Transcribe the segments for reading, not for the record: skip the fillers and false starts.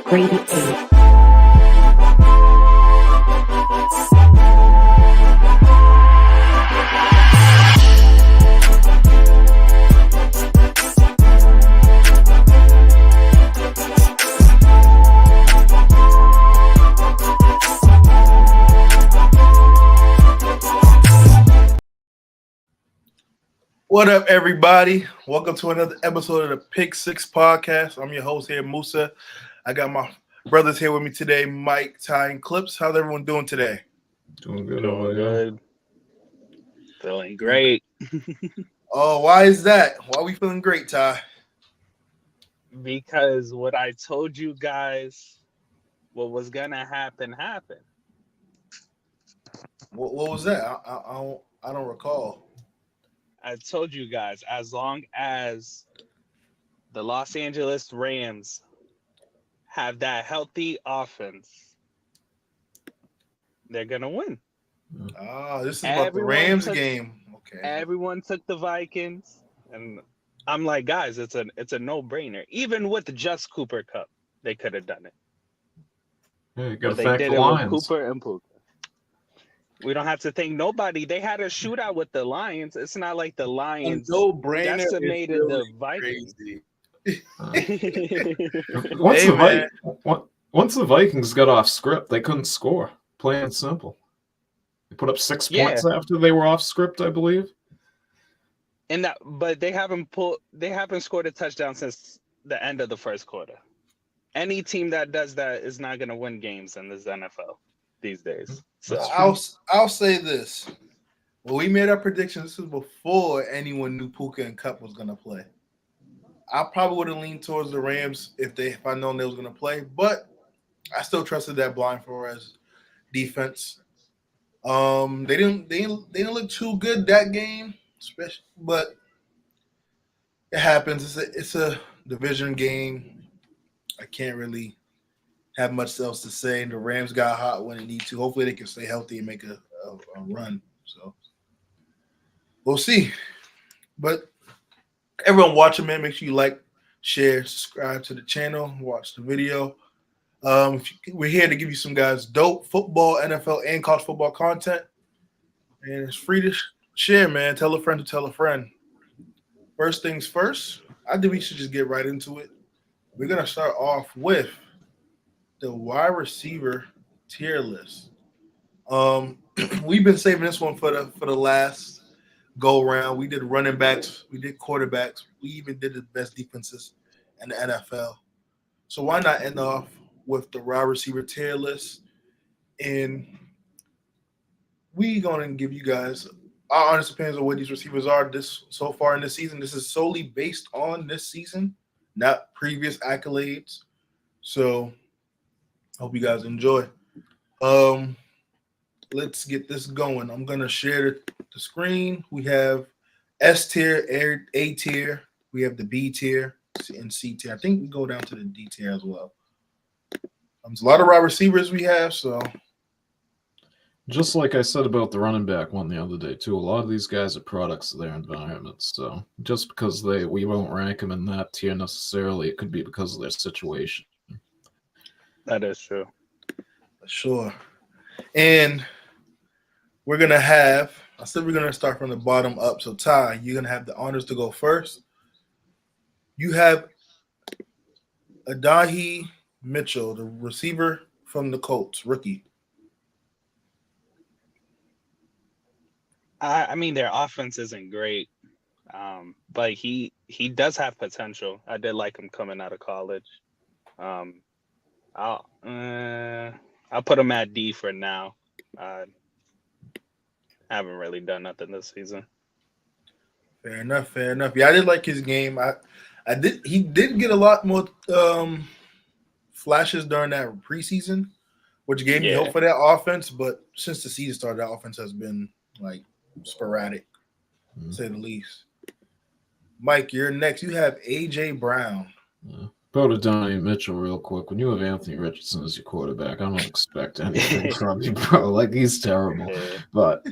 Grade 8. What up, everybody? Welcome to another episode of the Pick Six Podcast. I'm your host here, Musa. I got my brothers here with me today, Mike, Ty, and Clips. How's everyone doing today? Doing good. Doing good. Feeling great. Oh, why is that? Why are we feeling great, Ty? Because what I told you guys, what was gonna happen, happened. What was that? I don't recall. I told you guys, as long as the Los Angeles Rams have that healthy offense, they're gonna win. This is about the Rams game. Okay. Everyone took the Vikings, and I'm like, guys, it's a no-brainer. Even with the Just Cooper Cup, they could have done it. Yeah, you got But to thank they did the it Lions. with Cooper and Puka. We don't have to thank nobody. They had a shootout with the Lions. It's not like the Lions No-brainer decimated the Vikings. Once the Vikings got off script, they couldn't score. Plain and simple. They put up 6 points after they were off script, I believe. But they haven't scored a touchdown since the end of the first quarter. Any team that does that is not going to win games in this NFL these days. So I'll say this. When we made our predictions, this was before anyone knew Puka and Cup was going to play. I probably would have leaned towards the Rams if I known they was going to play, but I still trusted that Blind Flores defense. They didn't look too good that game, but it happens. It's a division game. I can't really have much else to say. The Rams got hot when they need to. Hopefully they can stay healthy and make a run. So we'll see. But everyone watching, man, make sure you like, share, subscribe to the channel, watch the video. We're here to give you some guys dope football, NFL, and college football content. And it's free to share, man. Tell a friend to tell a friend. First things first, I think we should just get right into it. We're going to start off with the wide receiver tier list. We've been saving this one for the last go round. We did running backs, we did quarterbacks, we even did the best defenses in the NFL. So why not end off with the wide receiver tier list? And we're gonna give you guys our honest opinions on what these receivers are so far in this season. This is solely based on this season, not previous accolades. So hope you guys enjoy. Let's get this going. I'm gonna share the screen. We have S tier, A tier. We have the B tier and C tier. I think we go down to the D tier as well. There's a lot of wide receivers we have, so. Just like I said about the running back one the other day, too, a lot of these guys are products of their environments. So just because we won't rank them in that tier necessarily, it could be because of their situation. that is true. Sure. And we're going to start from the bottom up. So, Ty, you're going to have the honors to go first. You have Adahi Mitchell, the receiver from the Colts, rookie. I mean, their offense isn't great, but he does have potential. I did like him coming out of college. I'll put him at D for now. Haven't really done nothing this season. Fair enough. Yeah, I did like his game. He did get a lot more flashes during that preseason, which gave me hope for that offense. But since the season started, that offense has been like sporadic, to say the least. Mike, you're next. You have AJ Brown. Go to Donnie Mitchell real quick. When you have Anthony Richardson as your quarterback, I don't expect anything from you, bro. Like, he's terrible. But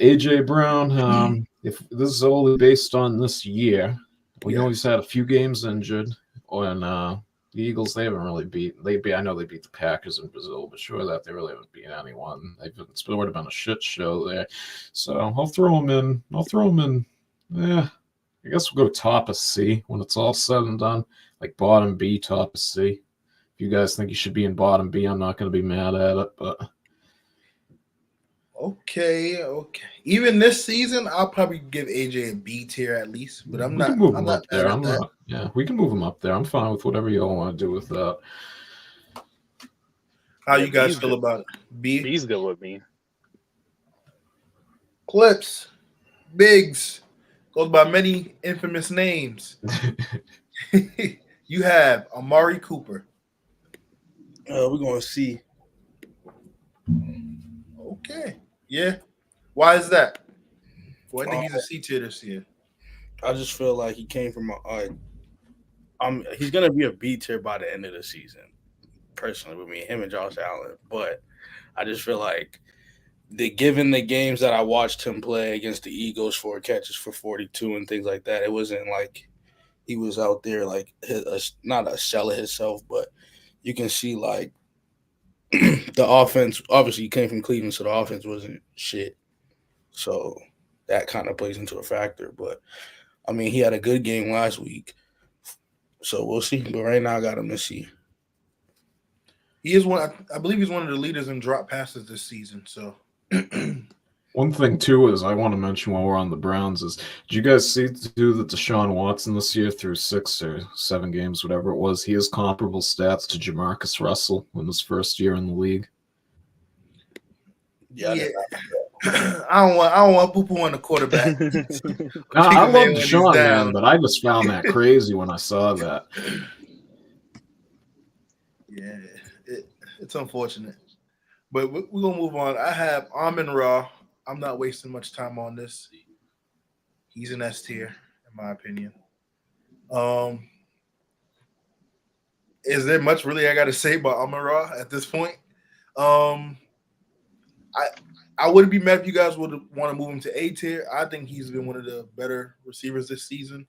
AJ Brown, if this is only based on this year, we know he's had a few games injured, and The Eagles, they haven't really I know they beat the Packers in Brazil, but sure that they really haven't beaten anyone. It's would have been a shit show there. So I'll throw them in. Yeah, I guess we'll go top of C when it's all said and done. Like bottom B, top of C. If you guys think you should be in bottom B, I'm not going to be mad at it, but. Okay. Even this season, I'll probably give AJ a B tier at least, but I'm we not. can move I'm him not up there. mad at that. Yeah, we can move him up there. I'm fine with whatever y'all want to do with that. How you guys feel about it? B? B's good with me. Clips, Biggs, goes by many infamous names. You have Amari Cooper. We're going to see. Okay. Yeah. Why is that? Well, I think he's a C tier this year. I just feel like he came from he's gonna be a B tier by the end of the season, personally, with me, him and Josh Allen. But I just feel like given the games that I watched him play against the Eagles, 4 catches for 42 and things like that, it wasn't like he was out there like not a shell of himself, but you can see like the offense. Obviously, he came from Cleveland, so the offense wasn't shit. So that kind of plays into a factor. But I mean, he had a good game last week, so we'll see. But right now, I got him to see. He is one. I believe he's one of the leaders in drop passes this season. So one thing too is I want to mention while we're on the Browns is, did you guys see that Deshaun Watson this year through 6 or 7 games, whatever it was, he has comparable stats to Jamarcus Russell in his first year in the league? Yeah. I don't want poo poo on the quarterback. I love Deshaun, man, but I just found that crazy when I saw that. Yeah, it's unfortunate, but we're gonna move on. I have Amon-Ra. I'm not wasting much time on this. He's an S tier, in my opinion. Is there much really I got to say about Amon-Ra at this point? I wouldn't be mad if you guys would want to move him to A tier. I think he's been one of the better receivers this season.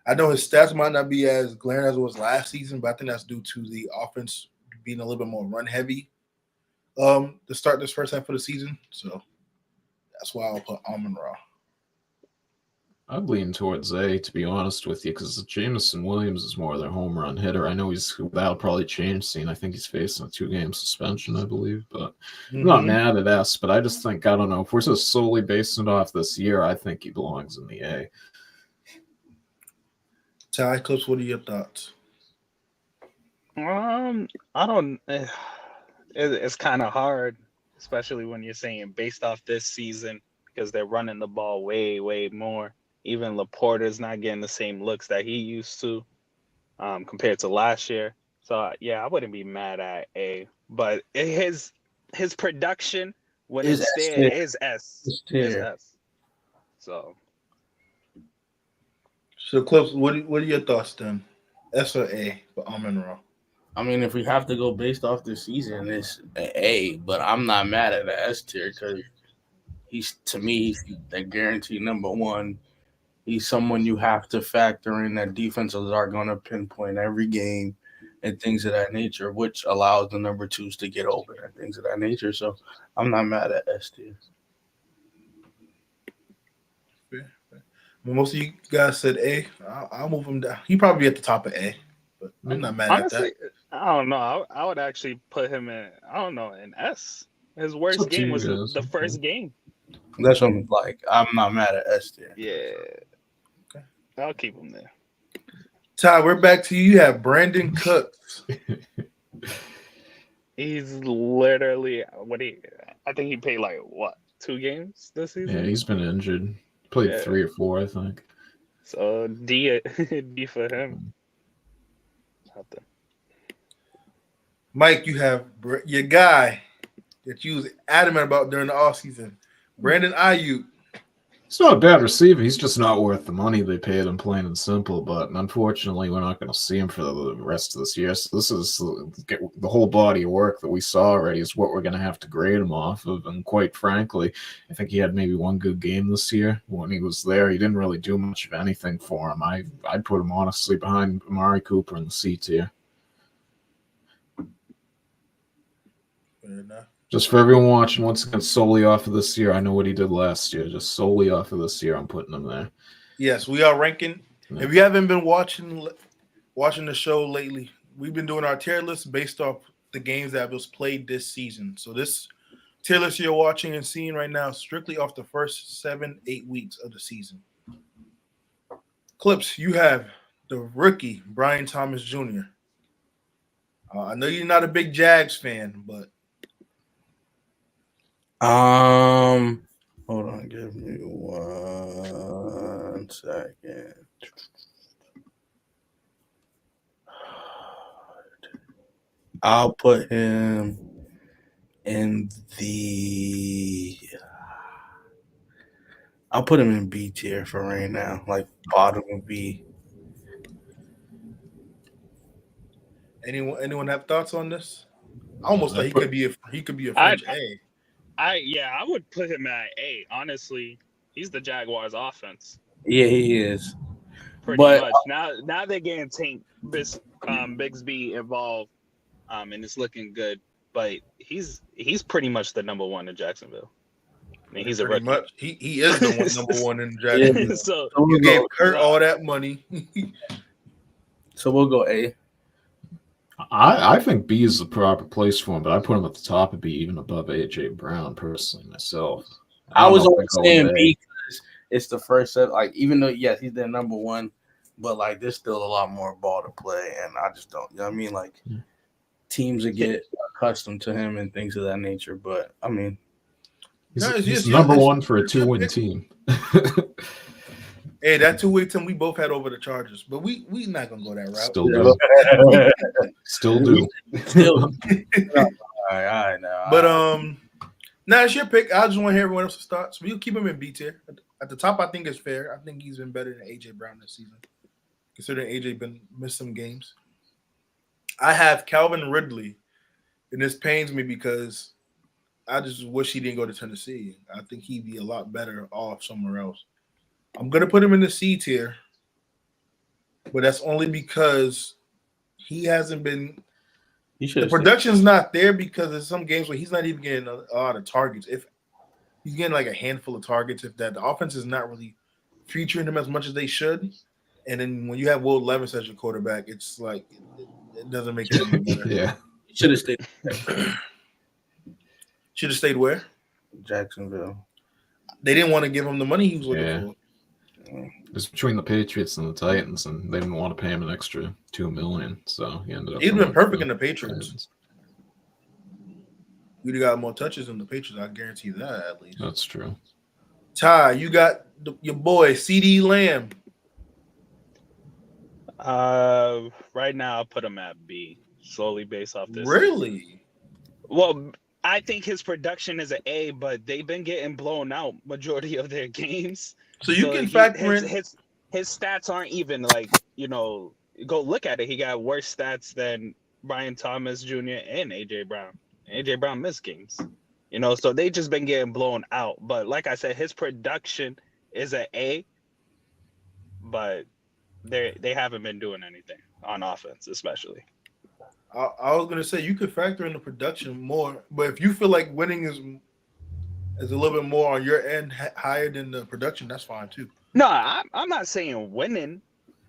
I know his stats might not be as glaring as it was last season, but I think that's due to the offense being a little bit more run heavy to start this first half of the season. So that's why I'll put Amon-Ra. I'd lean towards A, to be honest with you, because Jameson Williams is more their home run hitter. I know that'll probably change soon. I think he's facing a 2-game suspension, I believe, but I'm not mad at S, but I just think, I don't know, if we're just solely basing it off this year, I think he belongs in the A. Ty, Clips, what are your thoughts? I don't. It's kind of hard, especially when you're saying based off this season, because they're running the ball way, way more. Even Laporta's not getting the same looks that he used to, compared to last year. So yeah, I wouldn't be mad at A, but his production when it's there is S. Is S. So Clips, what are your thoughts then? S or A for Amon-Ra? I mean, if we have to go based off this season, it's an A, but I'm not mad at the S tier because he's the guaranteed number one. He's someone you have to factor in that defenses are going to pinpoint every game and things of that nature, which allows the number 2s to get open and things of that nature. So I'm not mad at S tier. Well, most of you guys said A. I'll move him down. He'd probably be at the top of A, but I'm not mad honestly, at that. I don't know. I would actually put him in, in S. His worst game was the first game. That's what I'm like. I'm not mad at S tier. Yeah. Okay. I'll keep him there. Ty, we're back to you. You have Brandon Cooks. He's literally I think he played 2 games this season? Yeah, he's been injured. Played 3 or 4, I think. So D for him. Mike, you have your guy that you was adamant about during the offseason, Brandon Ayuk. He's not a bad receiver. He's just not worth the money they paid him, plain and simple. But unfortunately, we're not going to see him for the rest of this year. So this is the whole body of work that we saw already is what we're going to have to grade him off of. And quite frankly, I think he had maybe 1 good game this year. When he was there, he didn't really do much of anything for him. I'd put him honestly behind Amari Cooper in the C tier. Fair enough. Just for everyone watching, once again, solely off of this year. I know what he did last year. Just solely off of this year, I'm putting him there. Yes, we are ranking. Yeah. If you haven't been watching the show lately, we've been doing our tier list based off the games that was played this season. So this tier list you're watching and seeing right now is strictly off the first 7-8 weeks of the season. Clips, you have the rookie Brian Thomas Jr. I know you're not a big Jags fan, but hold on, give me 1 second. I'll put him in I'll put him in B tier for right now, like bottom of B. anyone have thoughts on this? I almost thought he could be a I French A. I would put him at A. Honestly, he's the Jaguars' offense. Yeah, he is. Pretty But much. Now they're getting Tank Bigsby involved, and it's looking good. But he's pretty much the number one in Jacksonville. I mean, he's a Pretty rookie. much. He is the number one in Jacksonville. So You gave Kurt all that money. So we'll go A. I think B is the proper place for him, but I put him at the top of B, even above AJ Brown, personally, myself. I don't was know if only I go saying with A. B because it's the first set. Like, even though, yes, he's their number one, but like, there's still a lot more ball to play, and I just don't. You know what I mean? Like, teams that get accustomed to him and things of that nature. But I mean, he's number one for a 2-win team. Hey, that 2-way team we both had over the Chargers, but we not gonna go that route. Still do. Still do. Still. All right, now. But now it's your pick. I just want to hear everyone else's thoughts. We'll keep him in B tier. At the top, I think it's fair. I think he's been better than AJ Brown this season, considering AJ missed some games. I have Calvin Ridley, and this pains me because I just wish he didn't go to Tennessee. I think he'd be a lot better off somewhere else. I'm going to put him in the C tier, but that's only because he hasn't been – the production's not there because there's some games where he's not even getting a lot of targets. If he's getting like a handful of targets, if that the offense is not really featuring him as much as they should, and then when you have Will Levis as your quarterback, it's like it doesn't make it any better. Yeah. Should have stayed. Should have stayed where? Jacksonville. They didn't want to give him the money he was looking for. It's between the Patriots and the Titans, and they didn't want to pay him an extra $2 million, so he ended up. He'd been perfect in the Patriots. We'd have got more touches than the Patriots. I guarantee that at least. That's true. Ty, you got your boy CD Lamb. Right now I'll put him at B, solely based off this. Really? Well, I think his production is an A, but they've been getting blown out majority of their games. So you can factor in his stats aren't even like, go look at it. He got worse stats than Brian Thomas Jr. and AJ Brown. AJ Brown missed games. So they just been getting blown out. But like I said, his production is an A, but they haven't been doing anything on offense, especially. I was gonna say you could factor in the production more, but if you feel like winning is a little bit more on your end higher than the production, that's fine too. No, I'm not saying winning,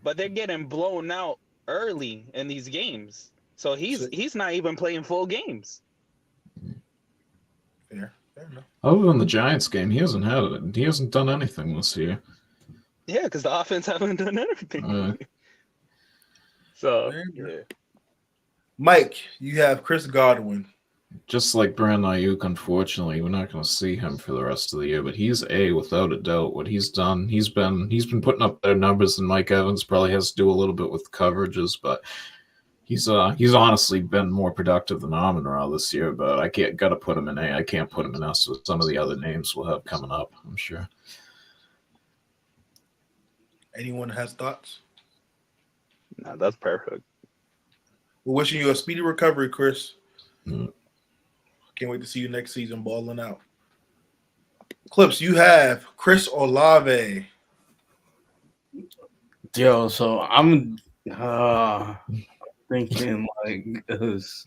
but they're getting blown out early in these games. So he's not even playing full games. Fair enough. Other than the Giants game, he hasn't done anything this year. Yeah, because the offense haven't done anything. So yeah. Mike, you have Chris Godwin. Just like Brandon Ayuk, unfortunately, we're not going to see him for the rest of the year. But he's A without a doubt. What he's done, he's been putting up better numbers than Mike Evans. Probably has to do a little bit with coverages, but he's honestly been more productive than Amon-Ra this year. But I got to put him in A. I can't put him in S with some of the other names we'll have coming up, I'm sure. Anyone has thoughts? No, that's perfect. We're wishing you a speedy recovery, Chris. Mm. Can't wait to see you next season balling out. Clips, you have Chris Olave. Yo, so I'm thinking like this.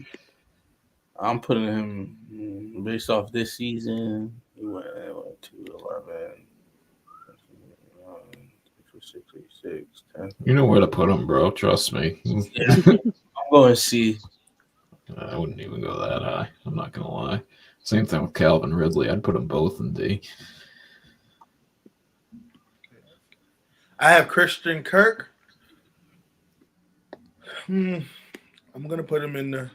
I'm putting him based off this season. He went 2, 11, 6, 8, 6, 10. You know where to put him, bro. Trust me. Yeah, I'm going C. I wouldn't even go that high. I'm not gonna lie. Same thing with Calvin Ridley. I'd put them both in D. I have Christian Kirk. I'm gonna put him in the.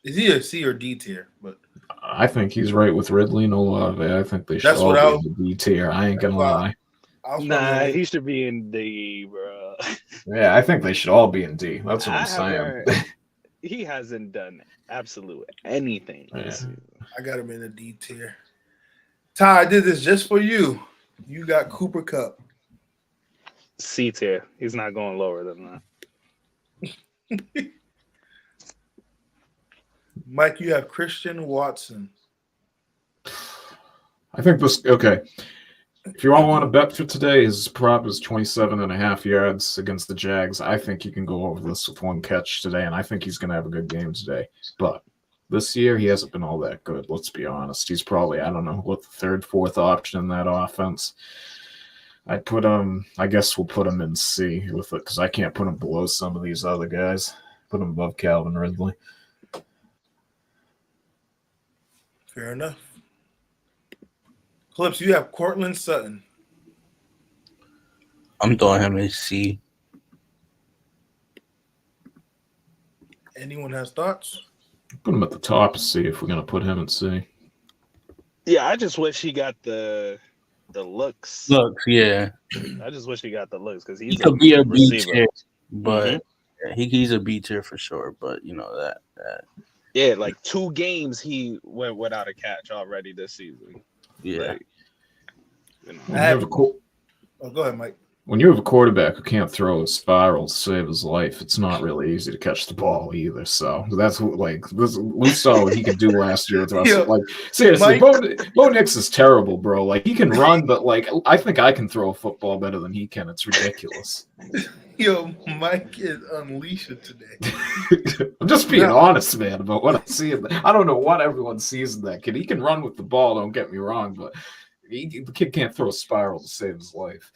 Is he a C or D tier? But I think he's right with Ridley and Olave. I think they should That's all what be I in was- the D tier. I ain't gonna lie. I was Nah, probably he should be in D, bro. Yeah, I think they should all be in D. That's what I'm saying. He hasn't done absolute anything this Yeah. season. I got him in the D tier. Ty, I did this just for you. You got Cooper Cup. C tier. He's not going lower than that. Mike, you have Christian Watson. I think this okay. If you all want to bet for today, his prop is 27.5 yards against the Jags. I think you can go over this with one catch today, and I think he's going to have a good game today. But this year, he hasn't been all that good. Let's be honest. He's probably, I don't know, what, the third, fourth option in that offense. I'd put him, I guess we'll put him in C with it because I can't put him below some of these other guys. Put him above Calvin Ridley. Fair enough. Clips, you have Cortland Sutton. I'm throwing him in C. Anyone has thoughts? Put him at the top of C if we're going to put him at C. Yeah, I just wish he got the looks. Look, yeah, I just wish he got the looks because he he's could be a B receiver. tier, but yeah, he's a B tier for sure. But you know that. Yeah, like 2 games he went without a catch already this season. Yeah. Like, you know. When you have a Oh, go ahead, Mike. When you have a quarterback who can't throw a spiral to save his life, it's not really easy to catch the ball either. So that's what, we saw what he could do last year with us. Yeah. Like, seriously, Mike- Bo Nix is terrible, bro. Like, he can run, but I think I can throw a football better than he can. It's ridiculous. Yo, Mike is unleashing today. I'm just being honest, man, about what I see. I don't know what everyone sees in that kid. He can run with the ball. Don't get me wrong, but the kid can't throw a spiral to save his life.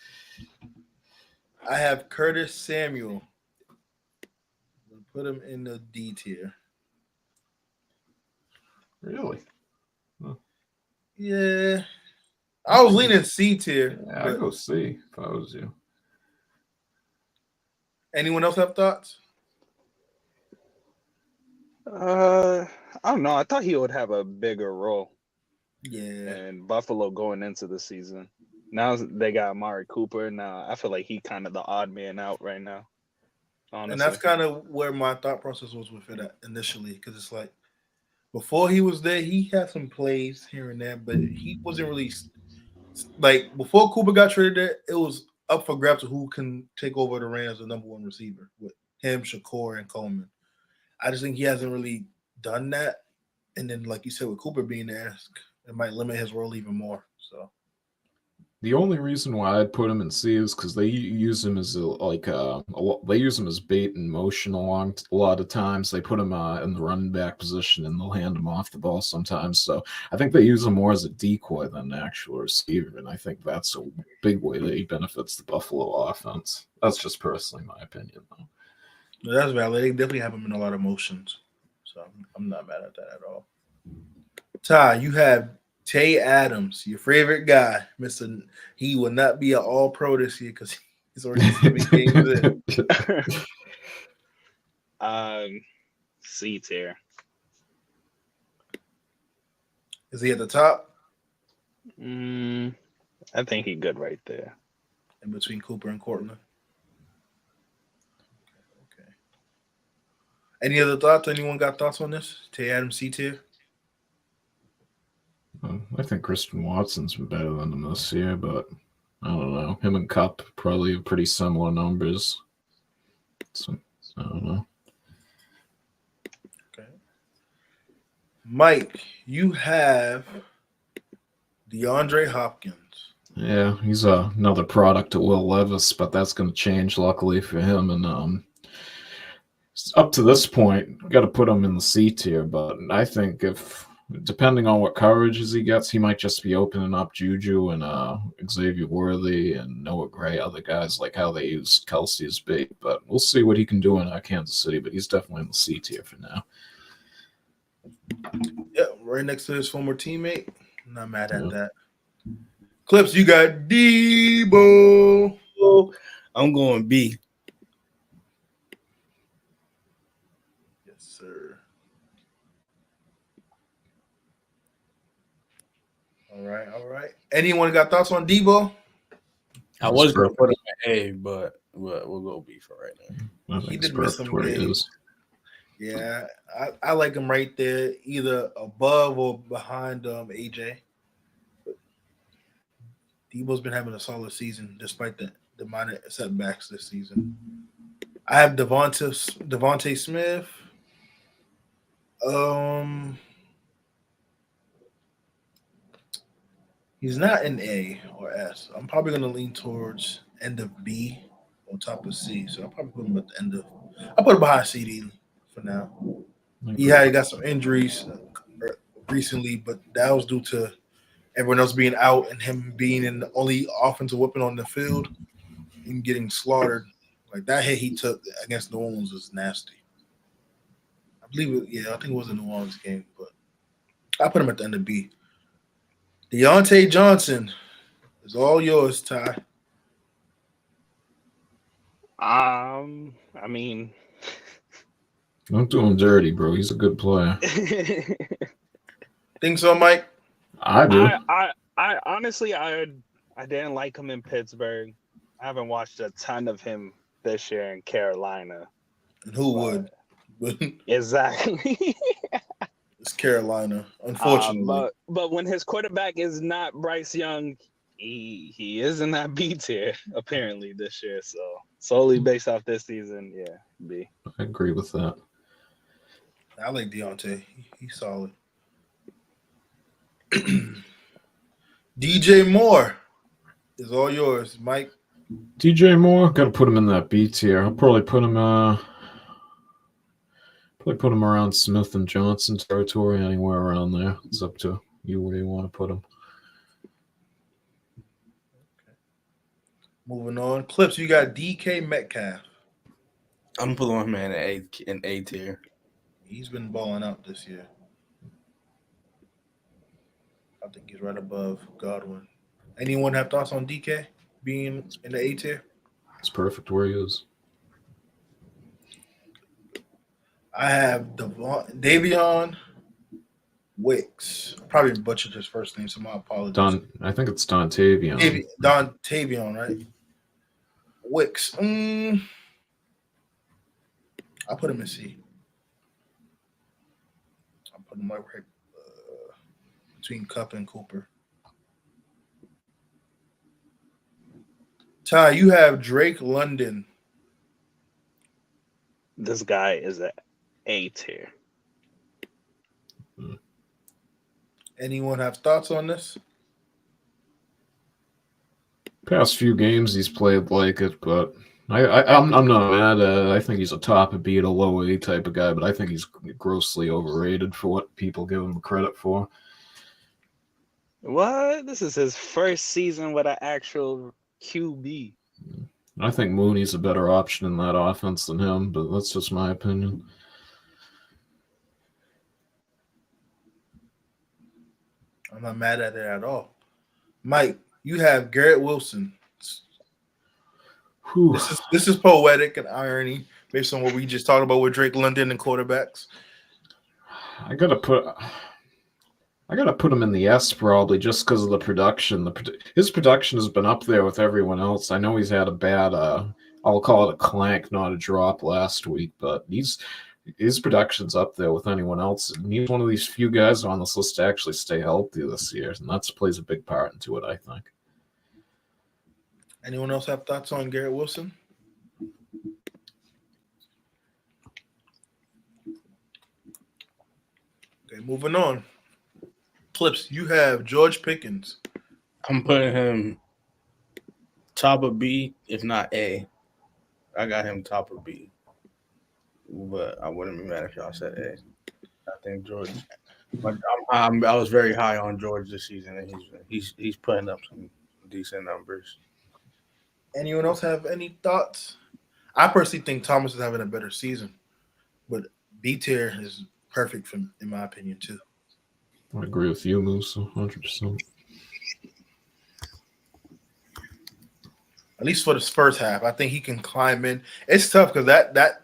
I have Curtis Samuel. Put him in the D tier. Really? Yeah. I was leaning C tier. Yeah, I'd go C if I was you. Anyone else have thoughts? I don't know. I thought he would have a bigger role Yeah. in Buffalo going into the season. Now they got Amari Cooper. Now I feel like he kind of the odd man out right now. Honestly. And that's kind of where my thought process was with it initially, because it's like before he was there, he had some plays here and there, but he wasn't really like before Cooper got traded there. It was up for grabs of who can take over the Rams, the number 1 receiver with him, Shakur, and Coleman. I just think he hasn't really done that. And then, like you said, with Cooper being there, it might limit his role even more. So. The only reason why I'd put him in C is because they use him as they use him as bait and motion a lot of times. They put him in the running back position and they'll hand him off the ball sometimes. So I think they use him more as a decoy than an actual receiver, and I think that's a big way that he benefits the Buffalo offense. That's just personally my opinion, though. No, that's valid. They definitely have him in a lot of motions, so I'm not mad at that at all. Ty, you have Tay Adams, your favorite guy, Mr. He will not be an All-Pro this year because he's already 7 games in. C tier. Is he at the top? I think he good right there. In between Cooper and Cortland. Okay. Any other thoughts? Anyone got thoughts on this? Tay Adams, C tier? I think Christian Watson's been better than him this year, but I don't know. Him and Cup probably have pretty similar numbers. So, I don't know. Okay. Mike, you have DeAndre Hopkins. Yeah, he's another product of Will Levis, but that's going to change luckily for him. And Up to this point, got to put him in the C tier. But I think if depending on what coverages he gets, he might just be opening up Juju and Xavier Worthy and Noah Gray, other guys like how they use Kelsey as bait. But we'll see what he can do in Kansas City. But he's definitely in the C tier for now. Yeah, right next to his former teammate. I'm not mad at Yeah. that. Clips, you got Debo. I'm going B. Yes, sir. All right. Anyone got thoughts on Debo? I was going to put him at A, but we'll go B for right now. I think He it's did miss perfect some where he games. is. Yeah, I like him right there, either above or behind AJ. But Debo's been having a solid season despite the minor setbacks this season. I have Devontae Smith. He's not an A or S. I'm probably going to lean towards end of B on top of C. So I'll probably put him at the end of. I'll put him behind CD for now. He got some injuries recently, but that was due to everyone else being out and him being in the only offensive weapon on the field and getting slaughtered. Like that hit he took against New Orleans was nasty. I believe it. Yeah, I think it was a New Orleans game, but I put him at the end of B. Deontay Johnson is all yours, Ty. I mean, Don't do him dirty, bro. He's a good player. Think so, Mike? I do. I honestly I didn't like him in Pittsburgh. I haven't watched a ton of him this year in Carolina. And who would? Exactly. It's Carolina, unfortunately. But when his quarterback is not Bryce Young, he is in that B tier apparently this year. So solely based off this season, yeah, B. I agree with that. I like Deontay. He's solid. DJ Moore is all yours, Mike. DJ Moore, got to put him in that B tier. I'll probably put him around Smith and Johnson territory, anywhere around there. It's up to you where you want to put him. Moving on. Clips, you got DK Metcalf. I'm putting him in A tier. He's been balling out this year. I think he's right above Godwin. Anyone have thoughts on DK being in the A tier? It's perfect where he is. I have Davion Wicks. I probably butchered his first name, so my apologies. I think it's Dontavion. Dontavion, right? Wicks. I'll put him in C. I'll put him right between Cup and Cooper. Ty, you have Drake London. This guy is an A tier. Anyone have thoughts on this? Past few games he's played like it, but I'm not mad at it. I think he's a top of B to low A type of guy, but I think he's grossly overrated for what people give him credit for. What? This is his first season with an actual QB. I think Mooney's a better option in that offense than him, but that's just my opinion. I'm not mad at it at all. Mike, you have Garrett Wilson. Whew. This is poetic and irony based on what we just talked about with Drake London and quarterbacks. I gotta put him in the S probably just because of the production. His production has been up there with everyone else. I know he's had a bad, I'll call it a clank, not a drop last week, but his production's up there with anyone else. And he's one of these few guys on this list to actually stay healthy this year, and that plays a big part into it, I think. Anyone else have thoughts on Garrett Wilson? Okay, moving on. Clips, you have George Pickens. I'm putting him top of B, if not A. I got him top of B. but I wouldn't be mad if y'all said A. I think George. But I was very high on George this season, and he's putting up some decent numbers. Anyone else have any thoughts? I personally think Thomas is having a better season, but B tier is perfect for, in my opinion, too. I agree with you, Musa, 100%. At least for this first half, I think he can climb in. It's tough because that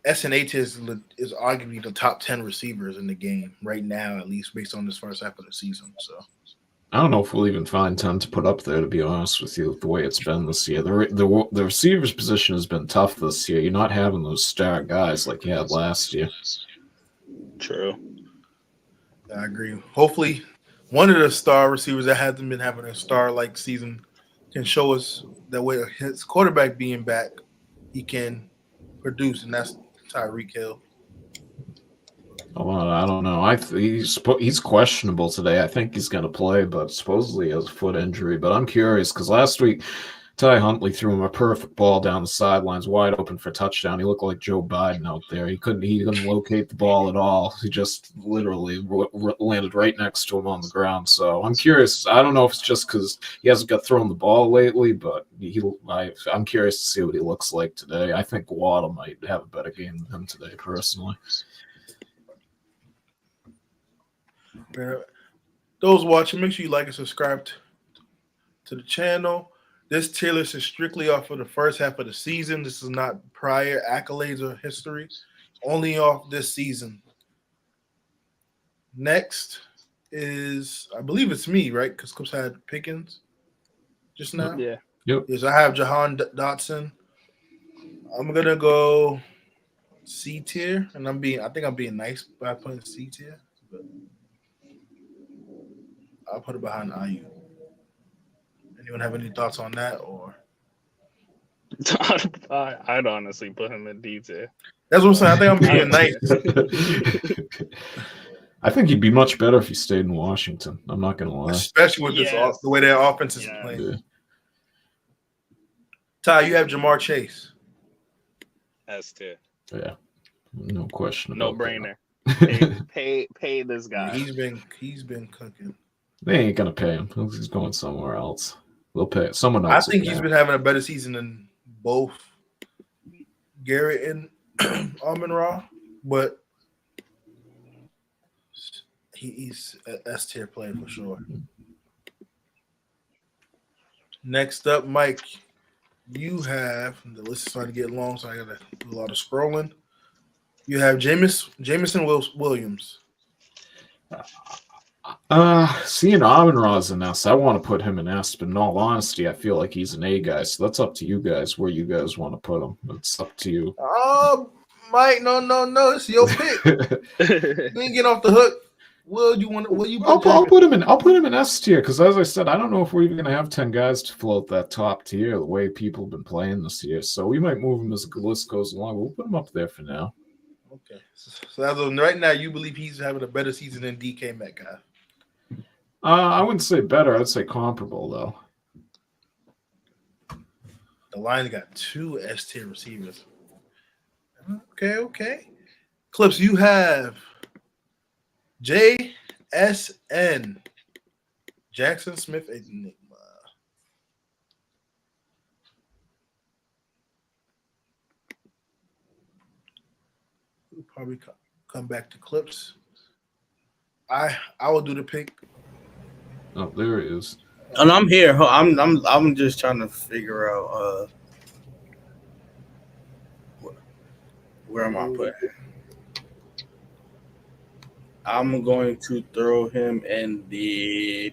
SNH is arguably the top 10 receivers in the game right now, at least based on this first half of the season. So I don't know if we'll even find 10 to put up there, to be honest with you, the way it's been this year. The receivers position has been tough this year. You're not having those star guys like you had last year. True. I agree. Hopefully, one of the star receivers that hasn't been having a star-like season can show us that way his quarterback being back, he can produce, and that's Tyreek Hill. Oh, I don't know. He's questionable today. I think he's going to play, but supposedly he has a foot injury. But I'm curious because last week Ty Huntley threw him a perfect ball down the sidelines, wide open for touchdown. He looked like Joe Biden out there. He couldn't locate the ball at all. He just literally landed right next to him on the ground. So I'm curious. I don't know if it's just because he hasn't got thrown the ball lately, but I'm curious to see what he looks like today. I think Waddle might have a better game than him today, personally. Those watching, make sure you like and subscribe to the channel. This tier list is strictly off of the first half of the season. This is not prior accolades or history. Only off this season. Next is, I believe it's me, right? Because Clips had Pickens just now. Yeah. Yep. Yes, I have Jahan Dotson. I'm gonna go C tier, and I think I'm being nice by putting C tier, but I'll put it behind IU. Anyone have any thoughts on that? Or I'd honestly put him in D tier. that's what I'm saying. I think I'm being nice. I think he'd be much better if he stayed in Washington. I'm not going to lie. Especially with this the way their offense is playing. Yeah. Ty, you have Jamar Chase. S tier. Yeah. No question No about brainer. that. Pay this guy. He's been cooking. They ain't going to pay him. He's going somewhere else. They'll pay someone else. I think he's been having a better season than both Garrett and Amon-Ra, but he's an S tier player for sure. Next up, Mike, you have the list is starting to get long, so I gotta do a lot of scrolling. You have Jameson Williams. Seeing Amon-Ra's in S, I want to put him in S, but in all honesty, I feel like he's an A guy. So that's up to you guys where you guys want to put him. It's up to you. Mike, no, it's your pick. You ain't get off the hook. Will you? I'll put him in S tier because, as I said, I don't know if we're even gonna have 10 guys to float that top tier the way people have been playing this year. So we might move him as the list goes along. We'll put him up there for now. Okay. So as of right now, you believe he's having a better season than DK Metcalf? I wouldn't say better. I'd say comparable, though. The Lions got 2 S tier receivers. Okay. Clips, you have JSN, Jackson Smith Enigma. We'll probably come back to Clips. I will do the pick. Oh, there it is. And I'm here. I'm just trying to figure out where am I putting? I'm going to throw him in the.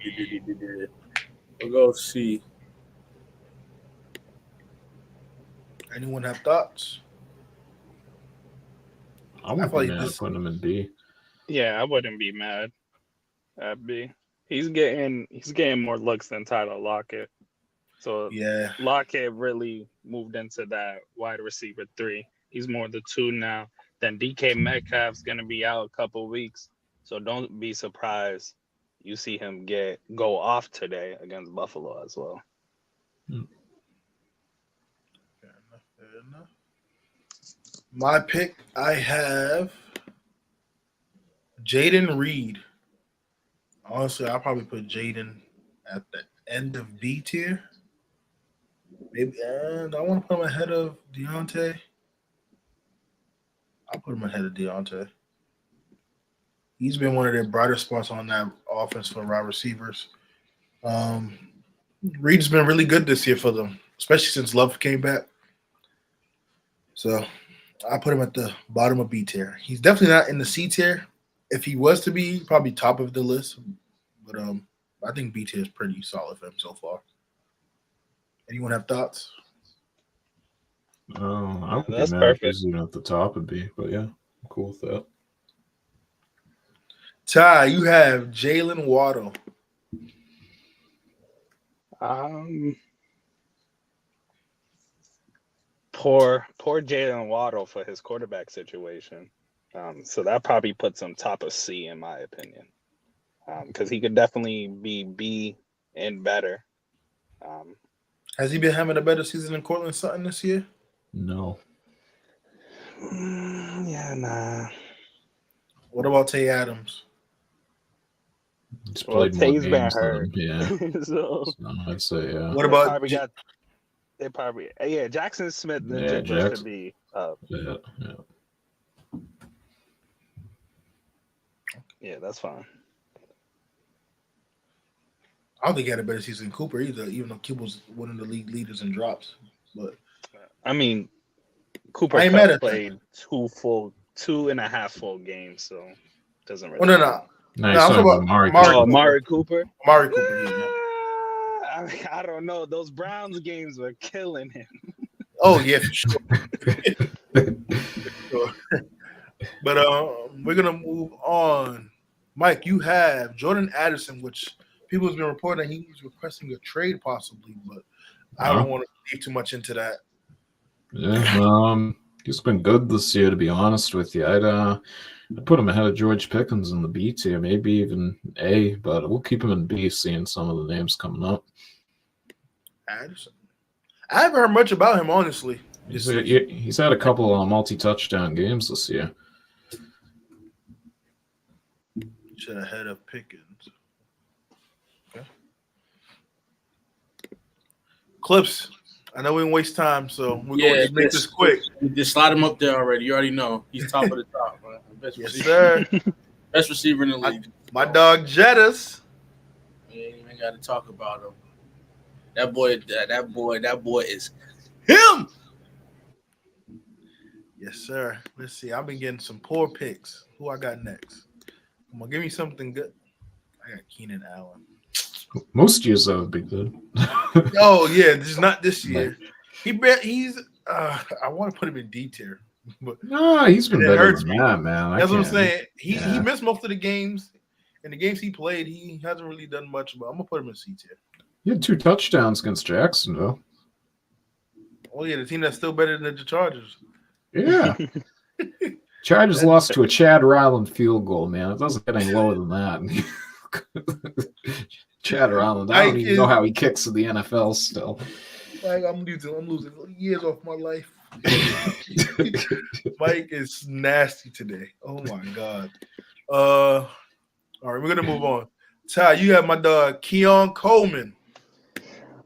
We'll go see. Anyone have thoughts? I wouldn't be mad putting him in B. Yeah, I wouldn't be mad at B. He's getting more looks than Tyler Lockett. So yeah, Lockett really moved into that wide receiver 3. He's more the 2 now. Then DK Metcalf's gonna be out a couple weeks. So don't be surprised you see him go off today against Buffalo as well. Fair enough. My pick, I have Jaden Reed. Honestly, I'll probably put Jaden at the end of B tier. Maybe and I want to put him ahead of Deontay. I'll put him ahead of Deontay. He's been one of their brighter spots on that offense for wide receivers. Um, Reed's been really good this year for them, especially since Love came back. So I put him at the bottom of B tier. He's definitely not in the C tier. If he was to be, probably top of the list. But I think B tier is pretty solid for him so far. Anyone have thoughts? I would be That's mad if perfect. he's even at the top would be, but yeah, I'm cool with that. Ty, you have Jalen Waddle. Poor Jalen Waddle for his quarterback situation. So that probably puts him top of C in my opinion. Because he could definitely be B and better. Has he been having a better season than Cortland Sutton this year? No. Yeah, nah. What about Tay Adams? He's Well, played more Tay's been games hurt. than yeah. So So I'd say yeah. What about they probably Jackson Smith Yeah, deserves to Jackson. be up. Yeah. Yeah, that's fine. I don't think he had a better season than Cooper either, even though Cooper was one of the league leaders in drops. But I mean, Cooper I ain't mad Kupp at played 2.5 full games, so doesn't oh really. no. No, No, he's I'm talking talking about about Amari Amari Cooper. Cooper. Amari Cooper. Amari Cooper, yeah. I don't know. Those Browns games were killing him. Oh yeah, for sure. But we're gonna move on. Mike, you have Jordan Addison, which people have been reporting he was requesting a trade possibly, but I don't want to leave too much into that. Yeah, he's been good this year, to be honest with you. I'd put him ahead of George Pickens in the B tier, maybe even A, but we'll keep him in B, seeing some of the names coming up. Addison. I haven't heard much about him, honestly. He's had a couple of multi-touchdown games this year. Should have ahead of Pickens. Okay. Clips. I know we didn't waste time, so we're going to just make this quick. Just slide him up there already. You already know. He's top of the top, man. Best Yes, receiver. sir. Best receiver in the league. My dog Jettas. We ain't even got to talk about him. That boy is him. Yes, sir. Let's see. I've been getting some poor picks. Who I got next? Come on, give me something good. I got Keenan Allen. Most years that would be good. Oh yeah, just not this year. He's. I want to put him in D tier, but no, he's been better than that, man. That's what I'm saying. He missed most of the games. In the games he played, he hasn't really done much. But I'm gonna put him in C tier. He had 2 touchdowns against Jacksonville. Oh yeah, the team that's still better than the Chargers. Yeah. Chargers lost to a Chad Ryland field goal, man. It doesn't get any lower than that. Chad Ryland, I don't even know how he kicks in the NFL still. Like I'm losing years off my life. Mike is nasty today. Oh my god. All right, we're gonna move on. Ty, you have my dog Keon Coleman.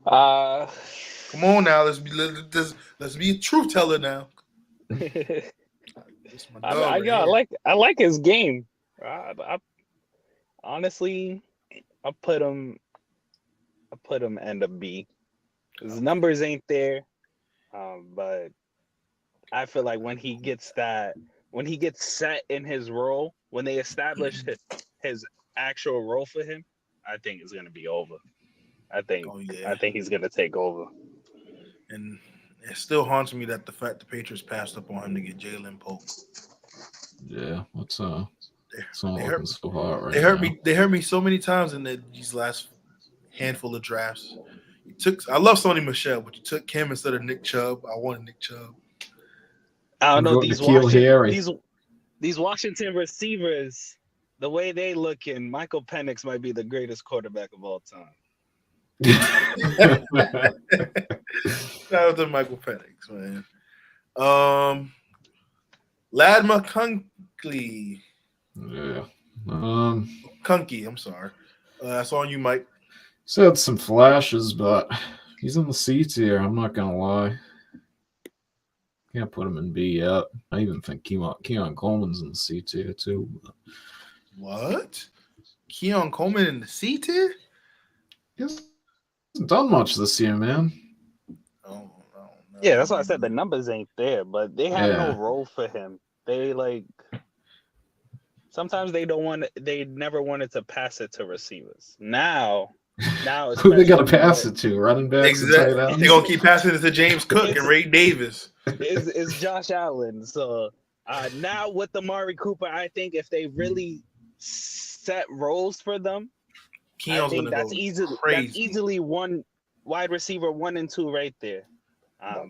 Come on now, let's be a truth teller now. I like his game. I honestly, I put him end of B. His numbers ain't there, but I feel like when he gets set in his role, when they establish his actual role for him, I think it's gonna be over. I think he's gonna take over. And it still haunts me that the fact the Patriots passed up on him to get Jalen Pope. Yeah, it's not looking so hard right They hurt now. me. They hurt me so many times in these last handful of drafts. I love Sony Michel, but you took him instead of Nick Chubb. I wanted Nick Chubb. I don't know these Washington receivers, the way they looking. Michael Penix might be the greatest quarterback of all time. Shout out to Michael Penix, man. Lad McConkey. Yeah. Kunky, I'm sorry. That's on you, Mike. He's had some flashes, but he's in the C tier. I'm not gonna lie. Can't put him in B yet. I even think Keon Coleman's in the C tier too. What? Keon Coleman in the C tier? He hasn't done much this year, man. Oh, no. Yeah, that's why I said the numbers ain't there, but they have no Yeah. role for him. They sometimes they never wanted to pass it to receivers. Now Who they gotta especially pass it to? Running backs and tight Exactly. ends? They're gonna keep passing it to James Cook and Ray Davis. is Josh Allen. So now with Amari Cooper, I think if they really set roles for them, Keon's I think gonna that's go That's crazy. easily one wide receiver 1 and 2 right there.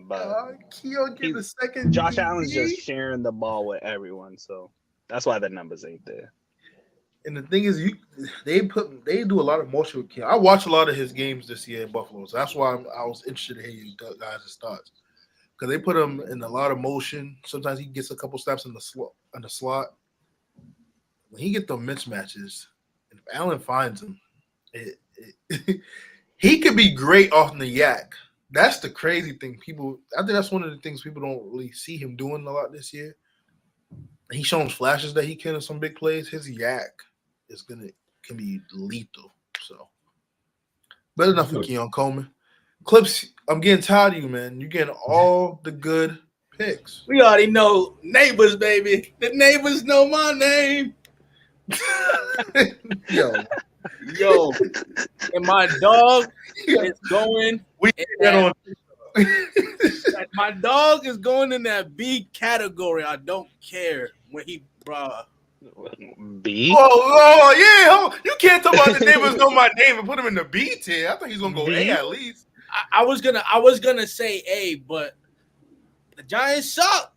But Keon get the second. Josh Allen's DB? just sharing the ball with everyone, so that's why the numbers ain't there. And the thing is, they do a lot of motion with Keon. I watch a lot of his games this year in Buffalo, so that's why I was interested in hearing you guys' thoughts, because they put him in a lot of motion. Sometimes he gets a couple snaps in the slot. When he get the mismatches, if Allen finds him, he could be great off the yak. That's the crazy thing. I think that's one of the things people don't really see him doing a lot this year. He's shown flashes that he can in some big plays. His yak can be lethal. So, better enough for Keon Coleman. Clips, I'm getting tired of you, man. You're getting all the good picks. We already know neighbors, baby. The neighbors know my name. Yo, and my dog is going. We get on. My dog is going in that B category. I don't care when he, bruh. B? Oh, yeah. You can't talk about the neighbors know my name and put him in the B tier. I thought he's gonna go B? A at least. I was gonna say A, but the Giants suck.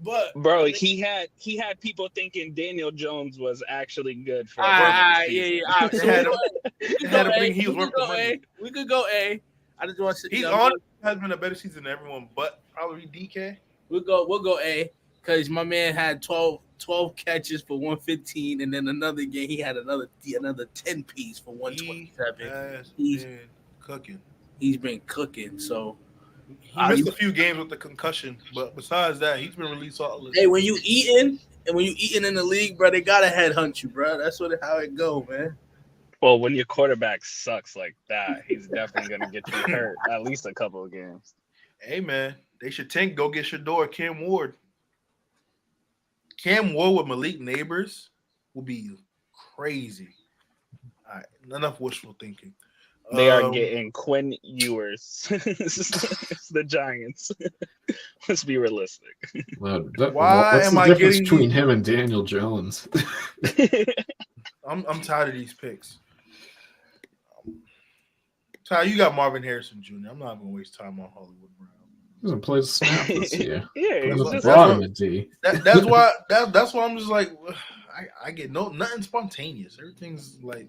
But bro, he had people thinking Daniel Jones was actually good for yeah. They had him think he was worth the money. We could go A. I just want to. He's honestly has been a better season than everyone, but probably DK. We'll go A because my man had 12 catches for 115, and then another game he had another 10 piece for 127. He's been cooking. He's been cooking. So he missed a few games with the concussion, but besides that, he's been really solid. Hey, when you eating in the league, bro, they gotta headhunt you, bro. That's how it go, man. Well, when your quarterback sucks like that, he's definitely gonna get you hurt at least a couple of games. Hey, man, they should go get Shador, Cam Ward. Cam Ward with Malik Neighbors will be crazy. All right, enough wishful thinking. They are getting Quinn Ewers. It's the Giants. Let's be realistic. Why what's am the I difference getting between him and Daniel Jones? I'm tired of these picks. Ty, you got Marvin Harrison Jr. I'm not going to waste time on Hollywood Brown. He hasn't played a snap this year. Yeah, that's why I'm just like, I get nothing spontaneous. Everything's like,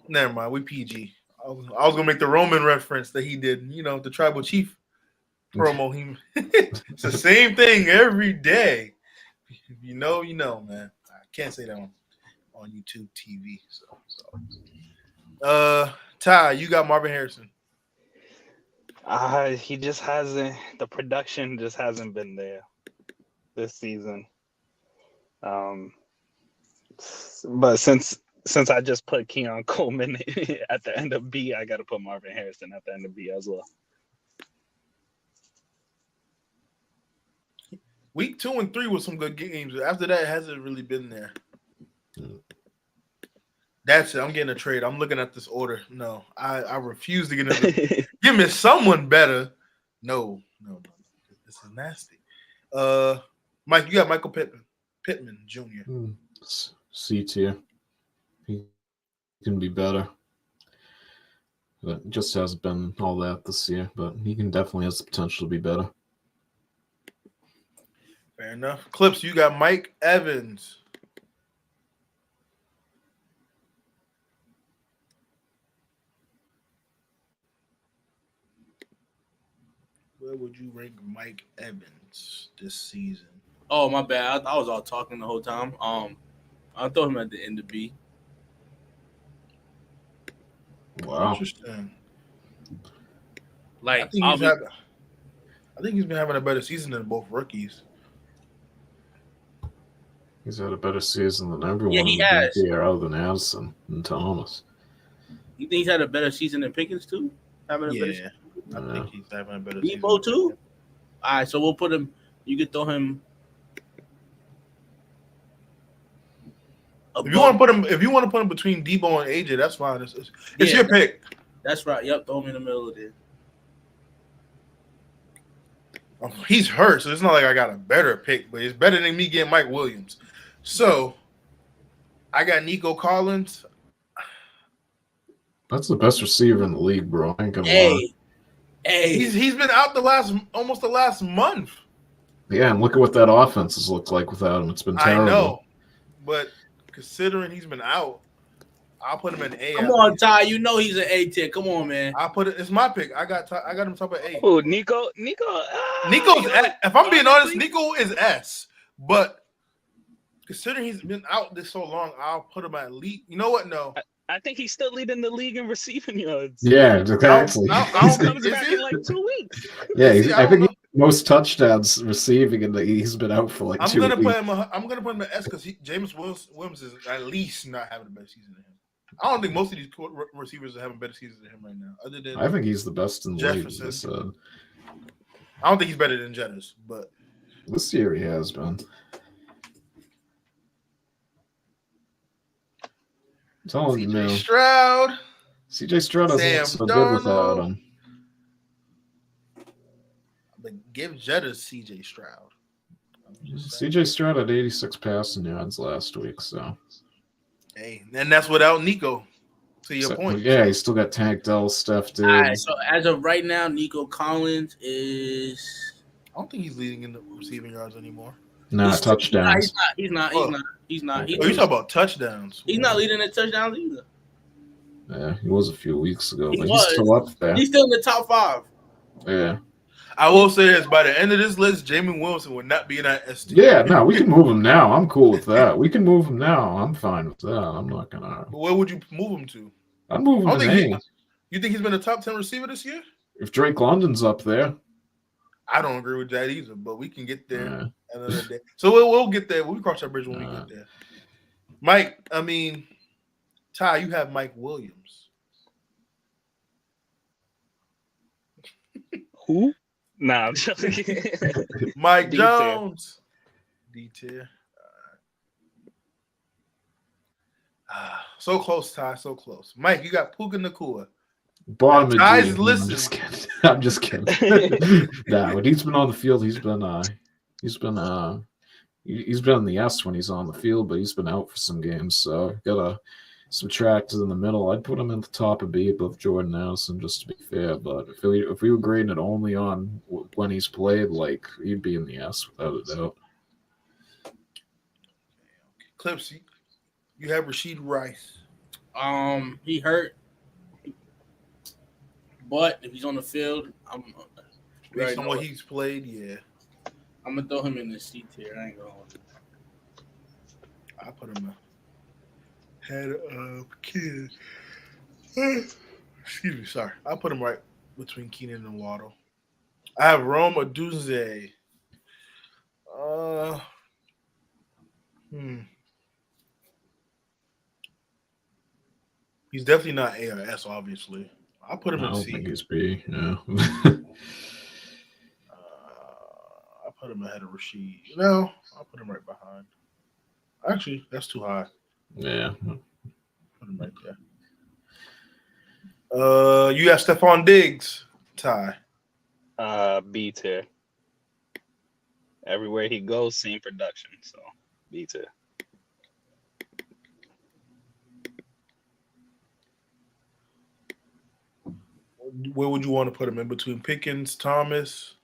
never mind. We PG. I was gonna make the Roman reference that he did. The tribal chief promo. It's the same thing every day. If you know, man. I can't say that on YouTube TV. So. Ty, you got Marvin Harrison. He just hasn't. The production just hasn't been there this season. But since I just put Keon Coleman at the end of B, I got to put Marvin Harrison at the end of B as well. Week 2 and 3 was some good games. After that, it hasn't really been there. That's it. I'm getting a trade. I'm looking at this order. No, I refuse to get another. Give me someone better. No. This is nasty. Mike, you got Michael Pittman Jr. C tier. He can be better. But just hasn't been all that this year. But he can definitely has the potential to be better. Fair enough. Clips, you got Mike Evans. Where would you rank Mike Evans this season? Oh my bad. I was all talking the whole time. I'll throw him at the end of B. Wow. Interesting. I Like think I'll he's be had. I think he's been having a better season than both rookies. He's had a better season than yeah, everyone in he the B has. tier other than Addison and Thomas. You think he's had a better season than Pickens too? Having a better Yeah, season? I Yeah. think he's having a better season Debo than too? Pickens. All right, so we'll put him. You could throw him If you want above. to put him, if you want to put him between Debo and AJ, that's fine. It's Yeah, your pick. that's right. Yep, throw him in the middle of it. He's hurt, so it's not like I got a better pick, but it's better than me getting Mike Williams. So I got Nico Collins. That's the best receiver in the league, bro. I ain't gonna lie. Hey, He's been out almost the last month. Yeah, and look at what that offense has looked like without him. It's been I terrible. know, but considering he's been out, I'll put him in A. come on, Ty. You know he's an A tier. Come on, man. I'll put it. It's my pick. I got him top of A. Oh, Nico. Nico's if I'm being honest, Nico is S. But considering he's been out this so long, I'll put him at least. You know what? No. I think he's still leading the league in receiving yards. Yeah, exactly. I He don't comes think back in like 2 weeks. Yeah, See, I think he's most touchdowns receiving, and he's been out for like I'm 2 gonna weeks. I'm gonna put him at S because James Williams is at least not having a better season than him. I don't think most of these receivers are having better seasons than him right now. Other than I think he's the best in the league. Jefferson. I don't think he's better than Jettis, but This year he has been. I'm telling you, CJ man. Stroud. CJ Stroud doesn't look Sam so good without Darnold. him. But give Jettis CJ Stroud. CJ Stroud had 86 passing yards last week, so. Hey, and that's without Nico. To your point. Yeah, he's still got Tank Dell, Steph Diggs. All right, so as of right now, Nico Collins is. I don't think he's leading in the receiving yards anymore. Nah, touchdowns. He's not. Oh, you talking about touchdowns? He's not leading in touchdowns either. Yeah, he was a few weeks ago, He but was. he's still up there. He's still in the top 5. Yeah. I will say this: by the end of this list, Jamin Wilson would not be in that ST. Yeah, no, we can move him now. I'm cool with that. We can move him now. I'm fine with that. I'm not gonna. Where would you move him to? I'm moving him to A. You think he's been a top 10 receiver this year? If Drake London's up there. I don't agree with that either, but we can get there another day. So we'll get there. We'll cross that bridge when we get there. Ty, you have Mike Williams. Who? Nah, I'm joking. Mike D-tier. Jones. D-tier. So close, Ty. So close. Mike, you got Puka Nacua. Bottom of Guys, D. I'm listen. just kidding. I'm just kidding. Nah, when he's been on the field, he's been in the S when he's on the field, but he's been out for some games. So gotta subtract in the middle. I'd put him in the top of B above Jordan Addison, just to be fair. But if we were grading it only on when he's played, like he'd be in the S without a doubt. Clips, you have Rashid Rice. He hurt, but if he's on the field, Based on what he's played, yeah. I'm gonna throw him in the C tier. I ain't gonna. I put him ahead of Keenan. Excuse me, sorry. I put him right between Keenan and Waddle. I have Rome Odunze. He's definitely not A or S, obviously. I'll put him I in don't C. think he's B. Yeah. I put him ahead of Rashid. No, I'll put him right behind. Actually, that's too high. Yeah. Put him right there. You have Stephon Diggs, Ty. B tier. Everywhere he goes, same production. So B tier. Where would you want to put him in between Pickens, Thomas?